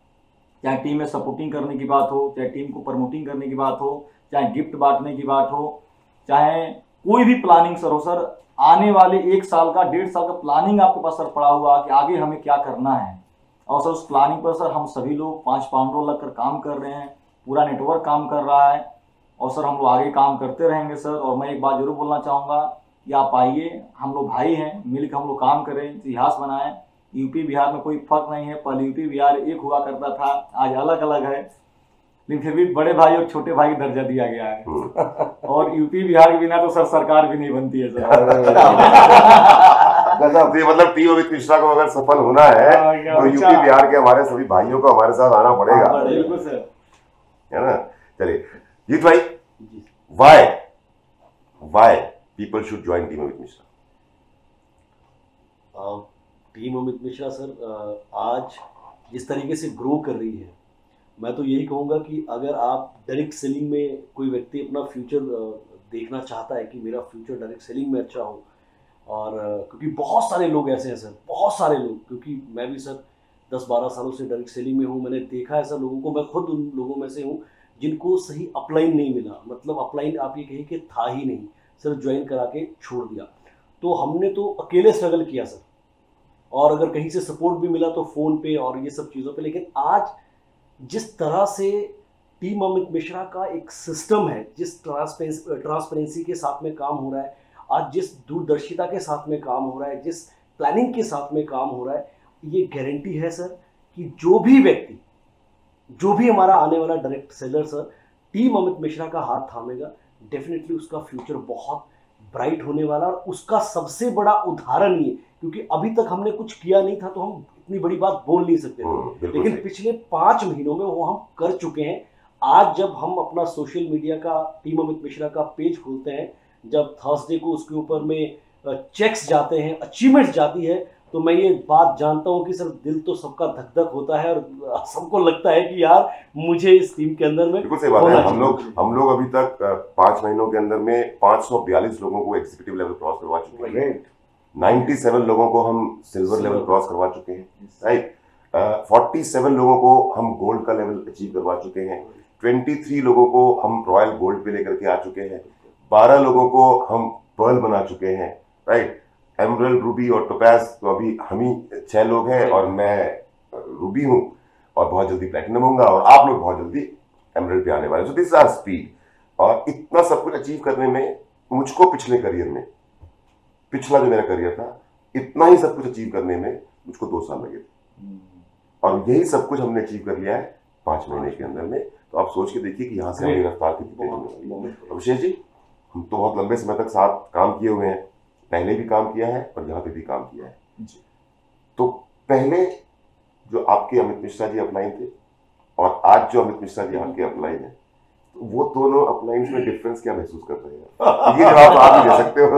Speaker 4: चाहे टीम में सपोर्टिंग करने की बात हो, चाहे टीम को प्रमोटिंग करने की बात हो, चाहे गिफ्ट बांटने की बात हो, चाहे कोई भी प्लानिंग सर हो सर, आने वाले 1 साल का 1.5 साल का प्लानिंग आपके पास सर पड़ा हुआ कि आगे हमें क्या करना है। और सर उस प्लानिंग पर सर हम सभी लोग 5 पाउंडर लगकर काम कर रहे हैं, पूरा नेटवर्क काम कर रहा है। और सर हम लोग आगे काम करते रहेंगे सर। और मैं एक बात जरूर बोलना चाहूँगा कि आप आइए, हम लोग भाई हैं, मिलकर हम लोग काम करें, इतिहास बनाएं। यूपी बिहार में कोई फर्क नहीं है, पहले यूपी बिहार एक हुआ करता था, आज अलग अलग है, लेकिन फिर भी बड़े भाई और छोटे भाई का दर्जा दिया गया है। और यूपी बिहार के बिना तो सर सरकार भी नहीं बनती है सर।
Speaker 1: मतलब टीम अमित मिश्रा को अगर सफल होना है तो यूपी बिहार के हमारे सभी भाइयों को हमारे साथ आना पड़ेगा,
Speaker 4: बिल्कुल सर,
Speaker 1: है ना। चलिए जीत भाई, why people should join team Amit Mishra?
Speaker 6: Team Amit Mishra sir आज जिस तरीके से ग्रो कर रही है, मैं तो यही कहूँगा कि अगर आप डायरेक्ट सेलिंग में कोई व्यक्ति अपना फ्यूचर देखना चाहता है कि मेरा फ्यूचर डायरेक्ट सेलिंग में अच्छा हो, और क्योंकि बहुत सारे लोग ऐसे हैं सर, बहुत सारे लोग, क्योंकि मैं भी सर 10-12 सालों से डायरेक्ट सेलिंग में हूँ, मैंने देखा है सर लोगों को, मैं खुद उन लोगों में से हूँ जिनको सही अपलाइन नहीं मिला, मतलब अपलाइन आप ये कहिए कि था ही नहीं सर, ज्वाइन करा के छोड़ दिया। तो हमने तो अकेले स्ट्रगल किया सर, और अगर कहीं से सपोर्ट भी मिला तो फ़ोन पे और ये सब चीज़ों पे। लेकिन आज जिस तरह से टीम अमित मिश्रा का एक सिस्टम है, जिस ट्रांसपेरेंसी के साथ में काम हो रहा है, आज जिस दूरदर्शिता के साथ में काम हो रहा है, जिस प्लानिंग के साथ में काम हो रहा है, ये गारंटी है सर कि जो भी व्यक्ति, जो भी हमारा आने वाला direct seller sir team Amit Mishra का हाथ थामेगा, डेफिनेटली उसका फ्यूचर बहुत ब्राइट होने वाला। और उसका सबसे बड़ा उदाहरण ये, क्योंकि अभी तक हमने कुछ किया नहीं था तो हम इतनी बड़ी बात बोल नहीं सकते थे, लेकिन पिछले 5 महीनों में वो हम कर चुके हैं। आज जब हम अपना सोशल मीडिया का टीम अमित मिश्रा का पेज खोलते हैं, जब थर्सडे को उसके ऊपर में चेक्स जाते हैं, अचीवमेंट्स जाती है, तो मैं ये बात जानता हूँ कि सर दिल तो सबका धक धक होता है और सबको लगता है कि यार मुझे इस टीम के अंदर में
Speaker 1: बिल्कुल सही बात है। हम लोग अभी तक 5 महीनों के अंदर में 542 लोगों को एग्जीक्यूटिव लेवल क्रॉस करवा चुके हैं, 97 लोगों को हम सिल्वर लेवल क्रॉस करवा चुके हैं, राइट। 47 लोगों को हम गोल्ड का लेवल अचीव करवा चुके हैं, 23 लोगों को हम रॉयल गोल्ड पे लेकर के आ चुके हैं, 12 लोगों को हम पर्ल बना चुके हैं, राइट। एमरल्ड, रूबी और टोपैज तो अभी हम ही 6 लोग हैं, और मैं रूबी हूँ, और बहुत जल्दी प्लैटिनम होगा, और आप लोग बहुत जल्दी एमरल्ड पे आने वाले। So this are speed. और इतना सब कुछ अचीव करने में मुझको पिछले करियर में, पिछला जो मेरा करियर था, इतना ही सब कुछ अचीव करने में मुझको 2 साल लगे थे, और यही सब कुछ हमने अचीव कर लिया है 5 महीने के अंदर में। तो आप सोच के देखिए कि यहाँ से हमारी रफ्तार कितनी तेज होने वाली है। अभिषेक जी, हम तो बहुत लंबे समय तक साथ काम किए हुए हैं, पहले भी काम किया है और यहाँ पे भी काम किया है
Speaker 3: जी।
Speaker 1: तो पहले जो आपके अमित मिश्रा जी अपलाइन थे और आज जो अमित मिश्रा जी आपके अपलाइन है, तो वो दोनों अपलाइन में डिफरेंस क्या महसूस कर रहे हैं? ये जवाब आप ही दे सकते हो।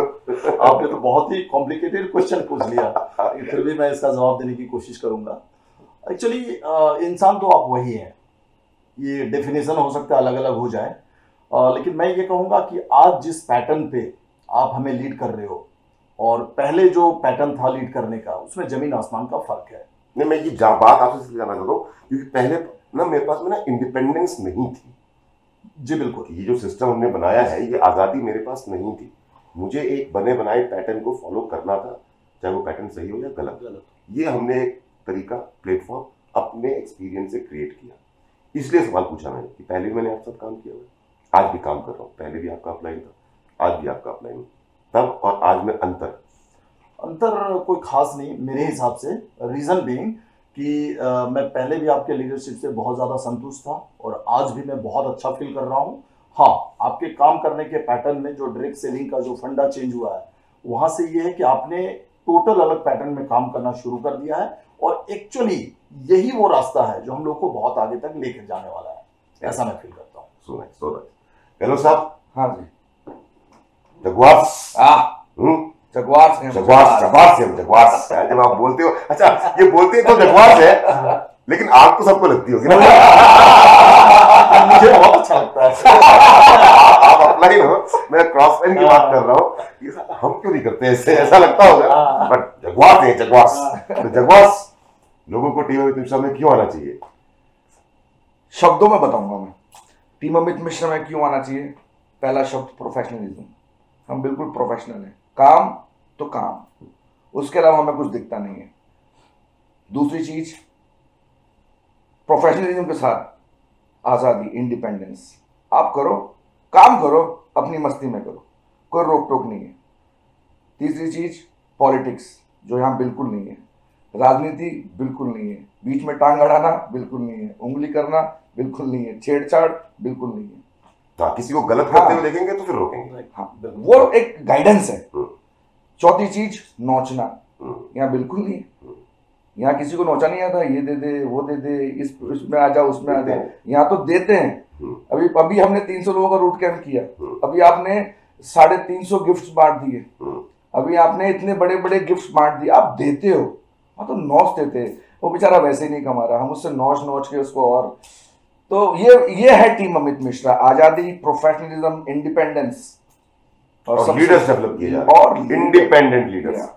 Speaker 3: आपने तो बहुत ही कॉम्प्लिकेटेड क्वेश्चन पूछ लिया, फिर भी मैं इसका जवाब देने की कोशिश करूंगा। एक्चुअली इंसान तो आप वही हैं, ये डेफिनेशन हो सकता है अलग अलग हो जाए, लेकिन मैं ये कहूँगा कि आज जिस पैटर्न पे आप हमें लीड कर रहे हो और पहले जो पैटर्न था लीड करने का, उसमें जमीन आसमान का फर्क है।
Speaker 1: नहीं, मैं ये बात आपसे इसलिए जानना चाहता हूँ क्योंकि पहले ना मेरे पास में ना इंडिपेंडेंस नहीं थी।
Speaker 3: जी बिल्कुल।
Speaker 1: ये जो सिस्टम हमने बनाया है, ये आज़ादी मेरे पास नहीं थी। मुझे एक बने बनाए पैटर्न को फॉलो करना था, चाहे वो पैटर्न सही हो या गलत। ये हमने एक तरीका, प्लेटफॉर्म अपने एक्सपीरियंस से क्रिएट किया। इसलिए सवाल पूछा मैंने कि पहले भी मैंने आपके साथ काम किया हुआ, आज भी काम कर रहा हूँ। पहले भी आपका अपलाइन था, आज भी आपका अपलाइन, तब और आज में अंतर
Speaker 3: कोई खास नहीं मेरे हिसाब से। रीज़न बीइंग कि मैं पहले भी आपके लीडरशिप से बहुत ज़्यादा संतुष्ट था और आज भी मैं बहुत अच्छा फील कर रहा हूँ। हाँ, आपके काम करने के पैटर्न में जो डायरेक्ट सेलिंग का जो फंडा चेंज हुआ है, वहाँ से ये है कि आपने टोटल अलग पैटर्न में काम करना शुरू कर दिया है और एक्चुअली यही वो रास्ता है जो हम लोग को बहुत आगे तक लेकर जाने वाला है, ऐसा मैं फील करता हूँ।
Speaker 1: So nice. हेलो साहब।
Speaker 5: हाँ जी।
Speaker 1: जगवास।
Speaker 5: जगवास से
Speaker 1: जब आप बोलते हो, अच्छा ये बोलते हैं तो जगवास है, लेकिन आग तो सबको लगती होगी ना।
Speaker 3: मुझे बहुत अच्छा लगता है।
Speaker 1: आप अपलाइन हो, मैं क्रॉस लाइन की बात कर रहा हूँ, हम क्यों नहीं करते ऐसे, ऐसा लगता होगा, बट जगवास है जगवास। तो जगवास लोगों को टीम अमित मिश्रा में क्यों आना चाहिए?
Speaker 5: शब्दों में बताऊंगा मैं टीम अमित मिश्रा में क्यों आना चाहिए। पहला शब्द प्रोफेशनलिज्म। हम बिल्कुल प्रोफेशनल हैं, काम तो काम, उसके अलावा हमें कुछ दिखता नहीं है। दूसरी चीज, प्रोफेशनलिज्म के साथ आज़ादी, इंडिपेंडेंस। आप करो, काम करो, अपनी मस्ती में करो, कोई रोक टोक नहीं है। तीसरी चीज, पॉलिटिक्स, जो यहाँ बिल्कुल नहीं है। राजनीति बिल्कुल नहीं है। बीच में टांग अड़ाना बिल्कुल नहीं है। उंगली करना बिल्कुल नहीं है। छेड़छाड़ बिल्कुल नहीं है।
Speaker 1: हाँ, किसी को गलत करते हुए देखेंगे तो फिर रोकेंगे।
Speaker 5: हाँ, वो एक गाइडेंस है। चौथी चीज, नोचना, यहाँ बिल्कुल नहीं है। यहाँ किसी को नोचा नहीं आता, ये दे दे, वो दे दे, इसमें आ जाओ, उसमें आ जाओ। यहाँ तो देते हैं। अभी हमने 300 लोगों का रूट कैंप किया, अभी आपने 350 गिफ्ट बांट दिए, अभी आपने इतने बड़े बड़े गिफ्ट बांट दिए। आप देते हो, हाँ तो नोच देते। वो बेचारा वैसे ही नहीं कमा रहा, हम उससे नोच के उसको। और तो ये है टीम अमित मिश्रा। आजादी, प्रोफेशनलिज्म, इंडिपेंडेंस
Speaker 1: और लीडर्स डेवलप किए जा रहे हैं, और इंडिपेंडेंट लीडर्स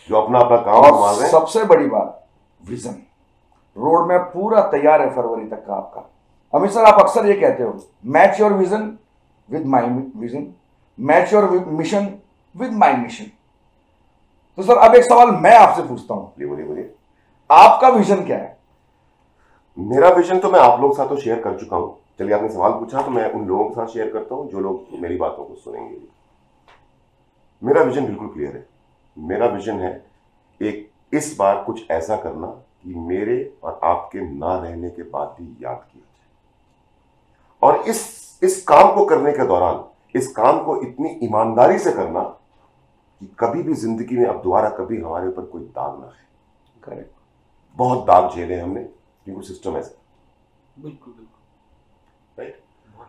Speaker 1: जो अपना काम संभाल रहे हैं।
Speaker 5: सबसे बड़ी बात, विजन। रोड मैप पूरा तैयार है फरवरी तक का आपका। अमित सर, आप अक्सर ये कहते हो, match your vision with my vision, match your mission with my mission. तो सर, अब एक सवाल मैं आपसे पूछता हूं।
Speaker 1: बोलिए।
Speaker 5: आपका विजन क्या है?
Speaker 1: मेरा विजन तो मैं आप लोगों के साथ तो शेयर कर चुका हूं। चलिए, आपने सवाल पूछा तो मैं उन लोगों के साथ शेयर करता हूं जो लोग मेरी बातों को सुनेंगे। मेरा विजन बिल्कुल क्लियर है। मेरा विजन है एक इस बार कुछ ऐसा करना कि मेरे और आपके ना रहने के बाद भी याद किया जाए, और इस काम को करने के दौरान इस काम को इतनी ईमानदारी से करना कि कभी भी जिंदगी में अब दोबारा कभी हमारे ऊपर कोई दाग ना है।
Speaker 5: करेक्ट।
Speaker 1: बहुत दाग झेले हमने क्योंकि सिस्टम ऐसा।
Speaker 6: बिल्कुल
Speaker 1: राइट।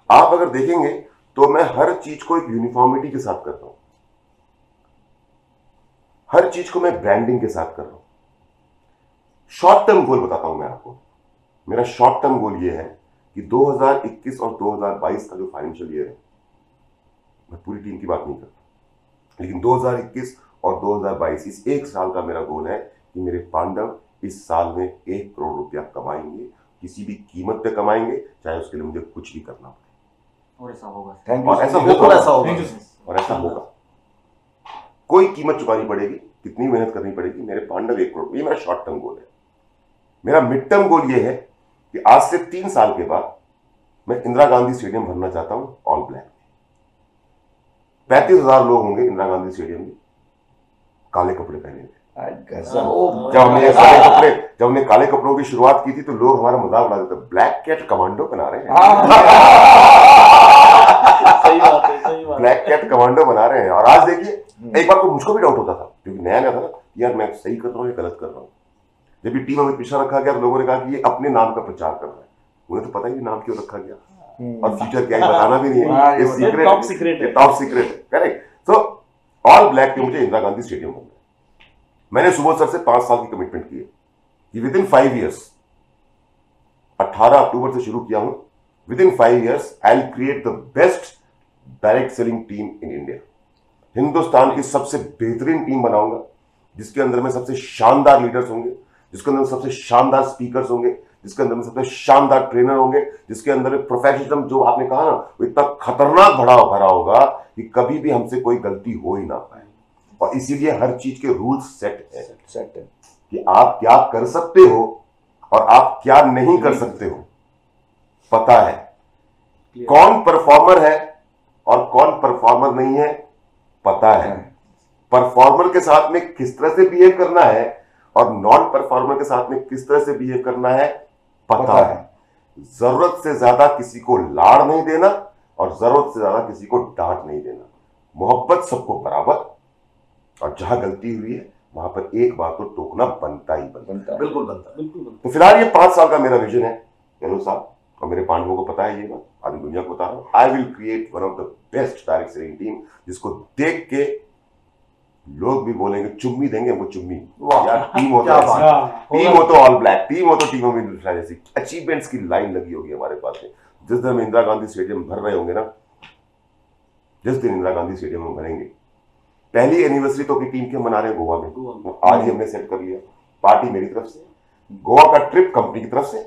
Speaker 1: आप अगर देखेंगे तो मैं हर चीज को एक यूनिफॉर्मिटी के साथ करता हूं, हर चीज को मैं ब्रांडिंग के साथ कर रहा हूं। शॉर्ट टर्म गोल बताता हूं मैं आपको। मेरा शॉर्ट टर्म गोल ये है कि 2021 और 2022 का जो फाइनेंशियल ईयर है, मैं पूरी टीम की बात नहीं करता, लेकिन 2021 और 2022 इस एक साल का मेरा गोल है कि मेरे पांडव इस साल में 1 करोड़ रुपया कमाएंगे, किसी भी कीमत पे कमाएंगे, चाहे उसके लिए मुझे कुछ भी करना पड़े।
Speaker 4: और ऐसा होगा।
Speaker 5: थैंक
Speaker 1: और
Speaker 5: यू।
Speaker 1: ऐसा होगा। कोई कीमत चुकानी पड़ेगी, कितनी मेहनत करनी पड़ेगी, मेरे पांडव 1 करोड़। ये मेरा शॉर्ट टर्म गोल है। मेरा मिड टर्म गोल ये है कि आज से 3 साल के बाद मैं इंदिरा गांधी स्टेडियम भरना चाहता हूं ऑल ब्लैक। 35,000 लोग होंगे इंदिरा गांधी स्टेडियम में, काले कपड़े पहने हुए। जब हमने काले कपड़ों की शुरुआत की थी तो लोग हमारा मजाक उड़ाते थे, ब्लैक कैट कमांडो बना रहे हैं।
Speaker 6: सही बात है, सही बात
Speaker 1: ब्लैक कैट कमांडो बना रहे हैं। और आज देखिए, एक बार को मुझको भी डाउट होता था क्योंकि नया नया था ना, यार मैं सही कर रहा हूँ या गलत कर रहा हूँ। जब ये टीम अमित मिश्रा रखा गया तो लोगों ने कहा कि ये अपने नाम का प्रचार कर रहा है। उन्हें तो पता ही नहीं नाम क्यों रखा गया और फ्यूचर क्या है बताना भी नहीं है, ये सीक्रेट,
Speaker 6: टॉप सीक्रेट है,
Speaker 1: टॉप सीक्रेट है। करेक्ट। तो ऑल ब्लैक टीम मुझे इंदिरा गांधी स्टेडियम बनना है। मैंने सुबोध सर से 5 साल की कमिटमेंट की है कि विद इन 5 ईयर्स, 18 अक्टूबर से शुरू किया हूं, with in 5 years I will create the best direct selling team in India. Hindustan की सबसे बेहतरीन टीम बनाऊंगा जिसके अंदर में सबसे शानदार लीडर्स होंगे, जिसके अंदर सबसे शानदार स्पीकर्स होंगे, जिसके अंदर में सबसे शानदार ट्रेनर होंगे, जिसके अंदर प्रोफेशनलिज्म जो आपने कहा ना वो इतना खतरनाक भरा होगा कि कभी भी हमसे कोई गलती हो ही ना पाए। और इसीलिए हर चीज के रूल्स सेट है कि आप क्या कर सकते हो और आप क्या नहीं कर सकते हो, पता है। कौन परफॉर्मर है और कौन परफॉर्मर नहीं है, पता है। परफॉर्मर के साथ में किस तरह से बिहेव करना है और नॉन परफॉर्मर के साथ में किस तरह से बिहेव करना है, पता है। जरूरत से ज्यादा किसी को लाड़ नहीं देना और जरूरत से ज्यादा किसी को डांट नहीं देना। मोहब्बत सबको बराबर, और जहां गलती हुई है वहां पर एक बार तो टोकना बनता ही बनता है।
Speaker 3: बिल्कुल बनता है।
Speaker 1: तो फिलहाल ये 5 साल का मेरा विजन है गहलोत साहब, और मेरे पांडवों को पता है ये बात, आधी दुनिया को बता रहा हूं। I will create one of the best direct selling team जिसको देख के लोग भी बोलेंगे, चुम्मी देंगे वो चुम्मी। यार टीम हो तो टीम हो तो ऑल ब्लैक, टीम हो तो टीम ऑफ इंडिया जैसी अचीवमेंट्स की लाइन लगी होगी हमारे पास में। जिस दिन हम इंदिरा गांधी स्टेडियम भर रहे होंगे ना, जिस दिन इंदिरा गांधी स्टेडियम में भरेंगे, पहली एनिवर्सरी तो अपनी टीम की मना रहे हैं गोवा में, आज ही हमने सेट कर लिया। पार्टी मेरी तरफ से, गोवा का ट्रिप कंपनी की तरफ से,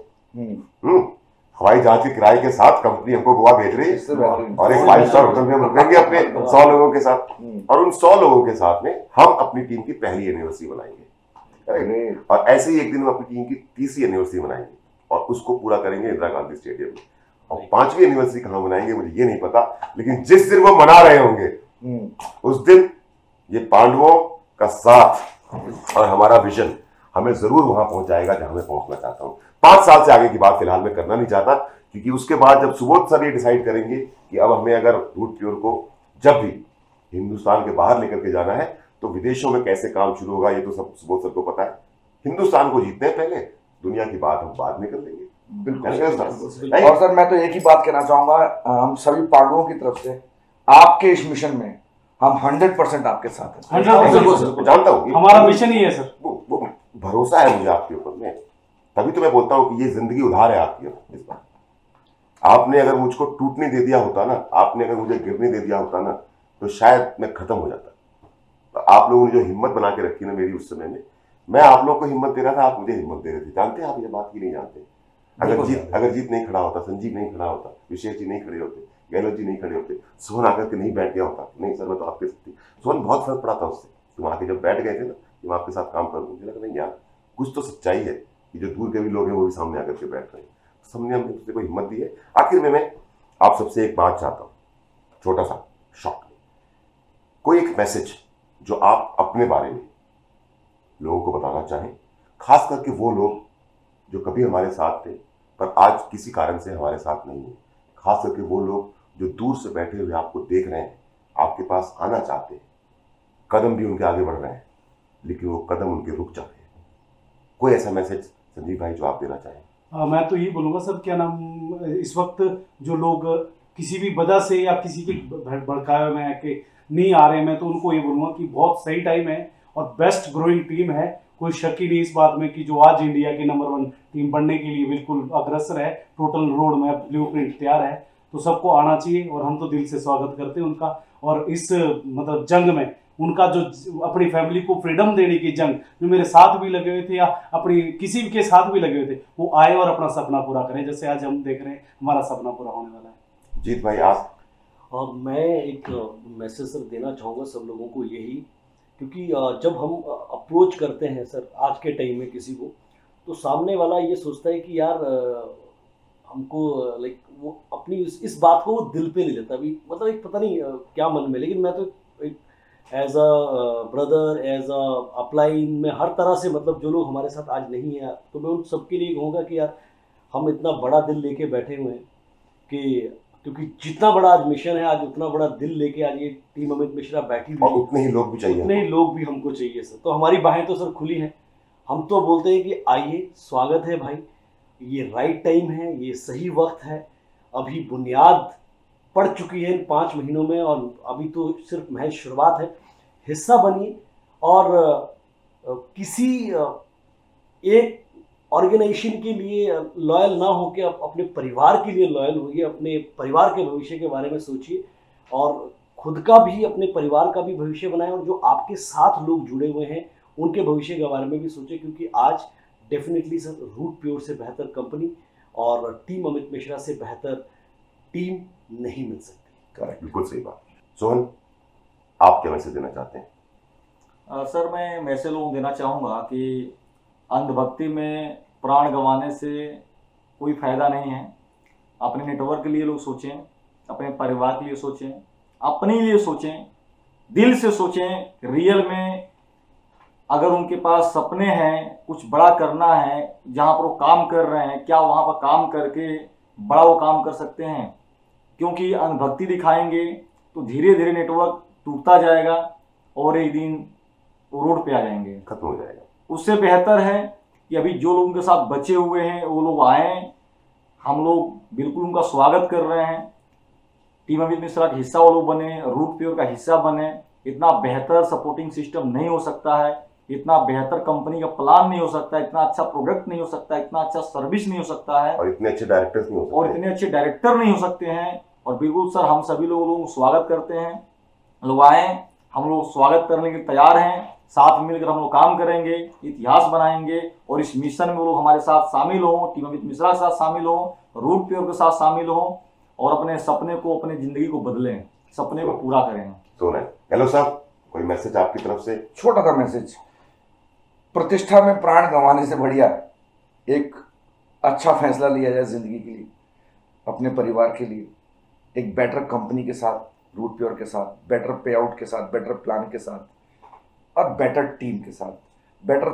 Speaker 1: हवाई जहाज के किराए के साथ कंपनी हमको गोवा भेज रही है और एक 5 स्टार होटल में हम रुकेंगे अपने 100 लोगों के साथ, और उन 100 लोगों के साथ में हम अपनी टीम की पहली एनिवर्सरी मनाएंगे। और ऐसे ही एक दिन हम अपनी टीम की 30वीं एनिवर्सरी मनाएंगे और उसको पूरा करेंगे इंदिरा गांधी स्टेडियम में। और 5वीं एनिवर्सरी कहां मनाएंगे मुझे ये नहीं पता, लेकिन जिस दिन वो मना रहे होंगे उस दिन ये पांडवों का साथ और हमारा विजन हमें जरूर वहां पहुंचाएगा जहां मैं पहुंचना चाहता हूं। 5 साल से आगे की बात फिलहाल मैं करना नहीं चाहता, क्योंकि उसके बाद जब सुबोध सर ये डिसाइड करेंगे कि अब हमें अगर रूट प्योर को जब भी हिंदुस्तान के बाहर लेकर के जाना है तो विदेशों में कैसे काम शुरू होगा, ये तो सब सुबोध सर को पता है। हिंदुस्तान को जीतने पहले, दुनिया की बात हम बाद में कर लेंगे।
Speaker 5: बिल्कुल। और सर मैं तो एक ही बात कहना चाहूंगा, हम सभी पांडवों की तरफ से आपके इस मिशन में हम 100% आपके साथ हैं।
Speaker 2: 100%
Speaker 1: जानता हूँ
Speaker 2: हमारा मिशन ही है सर।
Speaker 1: वो भरोसा है मुझे आपके ऊपर में, तभी तो मैं बोलता हूँ कि ये जिंदगी उधार है आपकी। इस बार आपने अगर मुझको टूटने दे दिया होता ना, आपने अगर मुझे गिरने दे दिया होता ना, तो शायद मैं खत्म हो जाता। तो आप लोगों ने जो हिम्मत बना के रखी ना मेरी उस समय में, मैं आप लोगों को हिम्मत दे रहा था, आप मुझे हिम्मत दे रहे थे। जानते हैं आप ये बात की नहीं जानते? अगर जीत नहीं खड़ा होता, संजीव नहीं खड़ा होता, विशेष जी नहीं खड़े होते, गहलोत जी नहीं खड़े होते, सोहन आकर के नहीं बैठ गया होता, नहीं सर मैं तो आपके साथ, सोहन बहुत फर्क पड़ा था उससे। तुम आके जब बैठ गए थे ना कि मैं आपके साथ काम करूँ, मुझे लगा नहीं यार कुछ तो सच्चाई है कि जो दूर के भी लोग हैं वो भी सामने आकर के बैठ रहे हैं। सबने हमने दूसरे को हिम्मत दी है। आखिर में मैं आप सबसे एक बात चाहता हूँ, छोटा सा शॉर्ट में, कोई एक मैसेज जो आप अपने बारे में लोगों को बताना चाहें, खास करके वो लोग जो कभी हमारे साथ थे पर आज किसी कारण से हमारे साथ नहीं है, खास करके वो लोग जो दूर से बैठे हुए आपको देख रहे हैं, आपके पास आना चाहते हैं, कदम भी उनके आगे बढ़ रहे हैं लेकिन वो कदम उनके रुक जाते हैं। कोई ऐसा मैसेज संजीव भाई जो आप देना चाहें?
Speaker 2: मैं तो यही बोलूँगा सर, क्या नाम, इस वक्त जो लोग किसी भी वजह से या किसी के भड़कावे में आके नहीं आ रहे, मैं तो उनको ये बोलूँगा कि बहुत सही टाइम है और बेस्ट ग्रोइंग टीम है। कोई शक ही नहीं इस बात में कि जो आज इंडिया की नंबर 1 टीम बनने के लिए बिल्कुल अग्रसर है, टोटल रोड मैप ब्लूप्रिंट तैयार है, तो सबको आना चाहिए और हम तो दिल से स्वागत करते हैं उनका। और इस मतलब जंग में उनका जो अपनी फैमिली को फ्रीडम देने की जंग, जो मेरे साथ भी लगे हुए थे या अपनी किसी के साथ भी लगे हुए थे, वो आए और अपना सपना पूरा करें, जैसे आज हम देख रहे हैं हमारा सपना पूरा होने वाला है।
Speaker 1: जीत भाई आप?
Speaker 6: और मैं एक मैसेज सर देना चाहूँगा सब लोगों को यही, क्योंकि जब हम अप्रोच करते हैं सर आज के टाइम में किसी को, तो सामने वाला ये सोचता है कि यार हमको लाइक वो अपनी इस बात को वो दिल पे नहीं लेता, अभी मतलब एक पता नहीं क्या मन में। लेकिन मैं तो एक as a brother, as a upline में हर तरह से, मतलब जो लोग हमारे साथ आज नहीं है, तो मैं उन सबके लिए कहूँगा कि यार हम इतना बड़ा दिल लेके बैठे हुए हैं कि क्योंकि जितना बड़ा आज मिशन है, आज उतना बड़ा दिल लेके आज ये टीम अमित मिश्रा बैठी हुई
Speaker 1: और उतने ही लोग भी चाहिए,
Speaker 6: उतने ही लोग भी हमको चाहिए सर। तो हमारी बाहें तो सर खुली हैं, हम तो बोलते हैं कि आइए, स्वागत है भाई, ये राइट टाइम है, ये सही वक्त है। अभी बुनियाद पड़ चुकी है इन 5 महीनों में और अभी तो सिर्फ महज शुरुआत है। हिस्सा बनिए और किसी एक ऑर्गेनाइजेशन के लिए लॉयल ना होकर अपने परिवार के लिए लॉयल होइए, अपने परिवार के भविष्य के बारे में सोचिए और खुद का भी, अपने परिवार का भी भविष्य बनाएं और जो आपके साथ लोग जुड़े हुए हैं उनके भविष्य के बारे में भी सोचें, क्योंकि आज डेफिनेटली सर रूट प्योर से बेहतर कंपनी और टीम अमित मिश्रा से बेहतर टीम नहीं मिल सकती।
Speaker 1: करेक्ट, बिल्कुल सही बात। सोहन, आप क्या मैसेज देना चाहते हैं?
Speaker 4: सर मैं मैसेज लोगों को देना चाहूँगा कि अंधभक्ति में प्राण गंवाने से कोई फायदा नहीं है। अपने नेटवर्क के लिए लोग सोचें, अपने परिवार के लिए सोचें, अपने लिए सोचें, दिल से सोचें। रियल में अगर उनके पास सपने हैं, कुछ बड़ा करना है, जहाँ पर वो काम कर रहे हैं, क्या वहाँ पर काम करके बड़ा वो काम कर सकते हैं? क्योंकि अंधभक्ति दिखाएंगे तो धीरे धीरे नेटवर्क टूटता जाएगा और एक दिन वो रोड पे आ जाएंगे,
Speaker 1: खत्म हो जाएगा।
Speaker 4: उससे बेहतर है कि अभी जो लोगों के साथ बचे हुए हैं वो लोग आएँ, हम लोग बिल्कुल उनका स्वागत कर रहे हैं। टीम अमित मिश्रा का हिस्सा वो लोग बने, रूट प्योर का हिस्सा बने। इतना बेहतर सपोर्टिंग सिस्टम नहीं हो सकता है, इतना बेहतर कंपनी का प्लान नहीं हो सकता, इतना अच्छा प्रोडक्ट नहीं हो सकता, इतना अच्छा सर्विस नहीं हो सकता है,
Speaker 1: और इतने अच्छे डायरेक्टर्स नहीं हो सकते,
Speaker 4: और इतने अच्छे डायरेक्टर नहीं हो सकते हैं। और बिल्कुल सर हम सभी लोग स्वागत करते हैं, लोग आए, हम लोग स्वागत करने के तैयार हैं। साथ मिलकर हम लोग काम करेंगे, इतिहास बनाएंगे और इस मिशन में वो लोग हमारे साथ शामिल हों, टीम अमित मिश्रा के साथ शामिल हों, रूट प्योर के साथ शामिल हों और अपने सपने को, अपनी जिंदगी को बदलें, सपने को पूरा करें।
Speaker 1: तो हेलो साहब, कोई मैसेज आपकी तरफ से?
Speaker 5: छोटा सा मैसेज, प्रतिष्ठा में प्राण गंवाने से बढ़िया एक अच्छा फैसला लिया जाए जिंदगी के लिए, अपने परिवार के लिए, एक बेटर कंपनी के साथ, रूट प्योर के साथ, बेटर पे आउट के साथ, बेटर प्लान के साथ और बेटर टीम के साथ, बेटर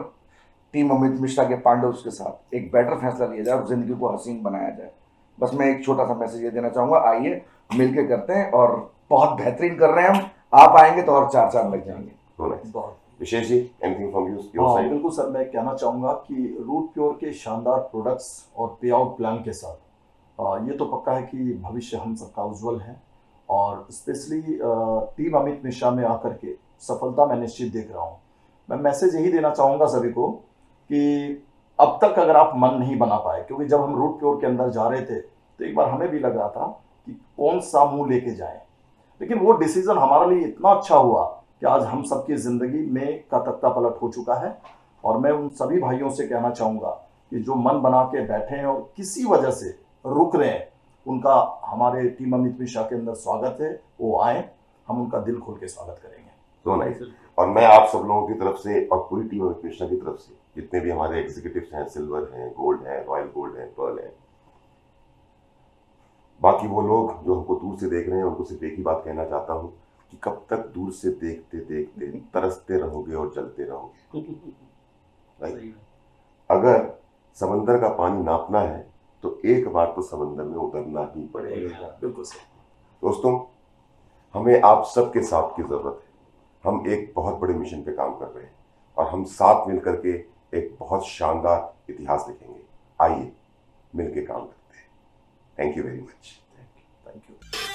Speaker 5: टीम अमित मिश्रा के पांडव के साथ एक बेटर फैसला लिया जाए और जिंदगी को हसीन बनाया जाए। बस मैं एक छोटा सा मैसेज ये देना चाहूँगा, आइए मिलके करते हैं और बहुत बेहतरीन कर रहे हैं हम। आप आएंगे तो और 4 चांद लग जाएंगे।
Speaker 3: बहुत
Speaker 1: विशेष जी, एनीथिंग फ्रॉम योर साइड?
Speaker 3: बिल्कुल सर, मैं कहना चाहूँगा कि रूट प्योर के शानदार प्रोडक्ट्स और पे आउट प्लान के साथ ये तो पक्का है कि भविष्य हम सबका उज्जवल है और स्पेशली टीम अमित मिश्रा में आकर के सफलता मैं निश्चित देख रहा हूँ। मैं मैसेज यही देना चाहूँगा सभी को कि अब तक अगर आप मन नहीं बना पाए, क्योंकि जब हम रूट प्योर के अंदर जा रहे थे तो एक बार हमें भी लग रहा था कि कौन सा मुंह लेके जाएं, लेकिन वो डिसीजन हमारे लिए इतना अच्छा हुआ कि आज हम सबकी ज़िंदगी में का तख्ता पलट हो चुका है। और मैं उन सभी भाइयों से कहना चाहूँगा कि जो मन बना के बैठे हैं और किसी वजह से रुक रहे हैं, उनका हमारे टीम अमित मिश्रा के अंदर स्वागत है, वो आए, हम उनका दिल खोल के स्वागत करेंगे।
Speaker 1: तो नाइस। और मैं आप सब लोगों की तरफ से और पूरी टीम अमित मिश्रा की तरफ से, जितने भी हमारे एग्जीक्यूटिव्स हैं, सिल्वर हैं, गोल्ड हैं, रॉयल गोल्ड हैं, पर्ल हैं, बाकी वो लोग जो हमको दूर से देख रहे हैं, उनको सिर्फ एक ही बात कहना चाहता हूँ कि कब तक दूर से देखते देखते तरसते रहोगे और जलते रहोगे। राइट? अगर समंदर का पानी नापना है तो एक बार तो समंदर में उतरना ही पड़ेगा।
Speaker 3: बिल्कुल सही।
Speaker 1: दोस्तों, हमें आप सबके साथ की जरूरत है। हम एक बहुत बड़े मिशन पे काम कर रहे हैं और हम साथ मिलकर के एक बहुत शानदार इतिहास लिखेंगे। आइए मिलके काम करते हैं। Thank you very much.
Speaker 3: Thank you.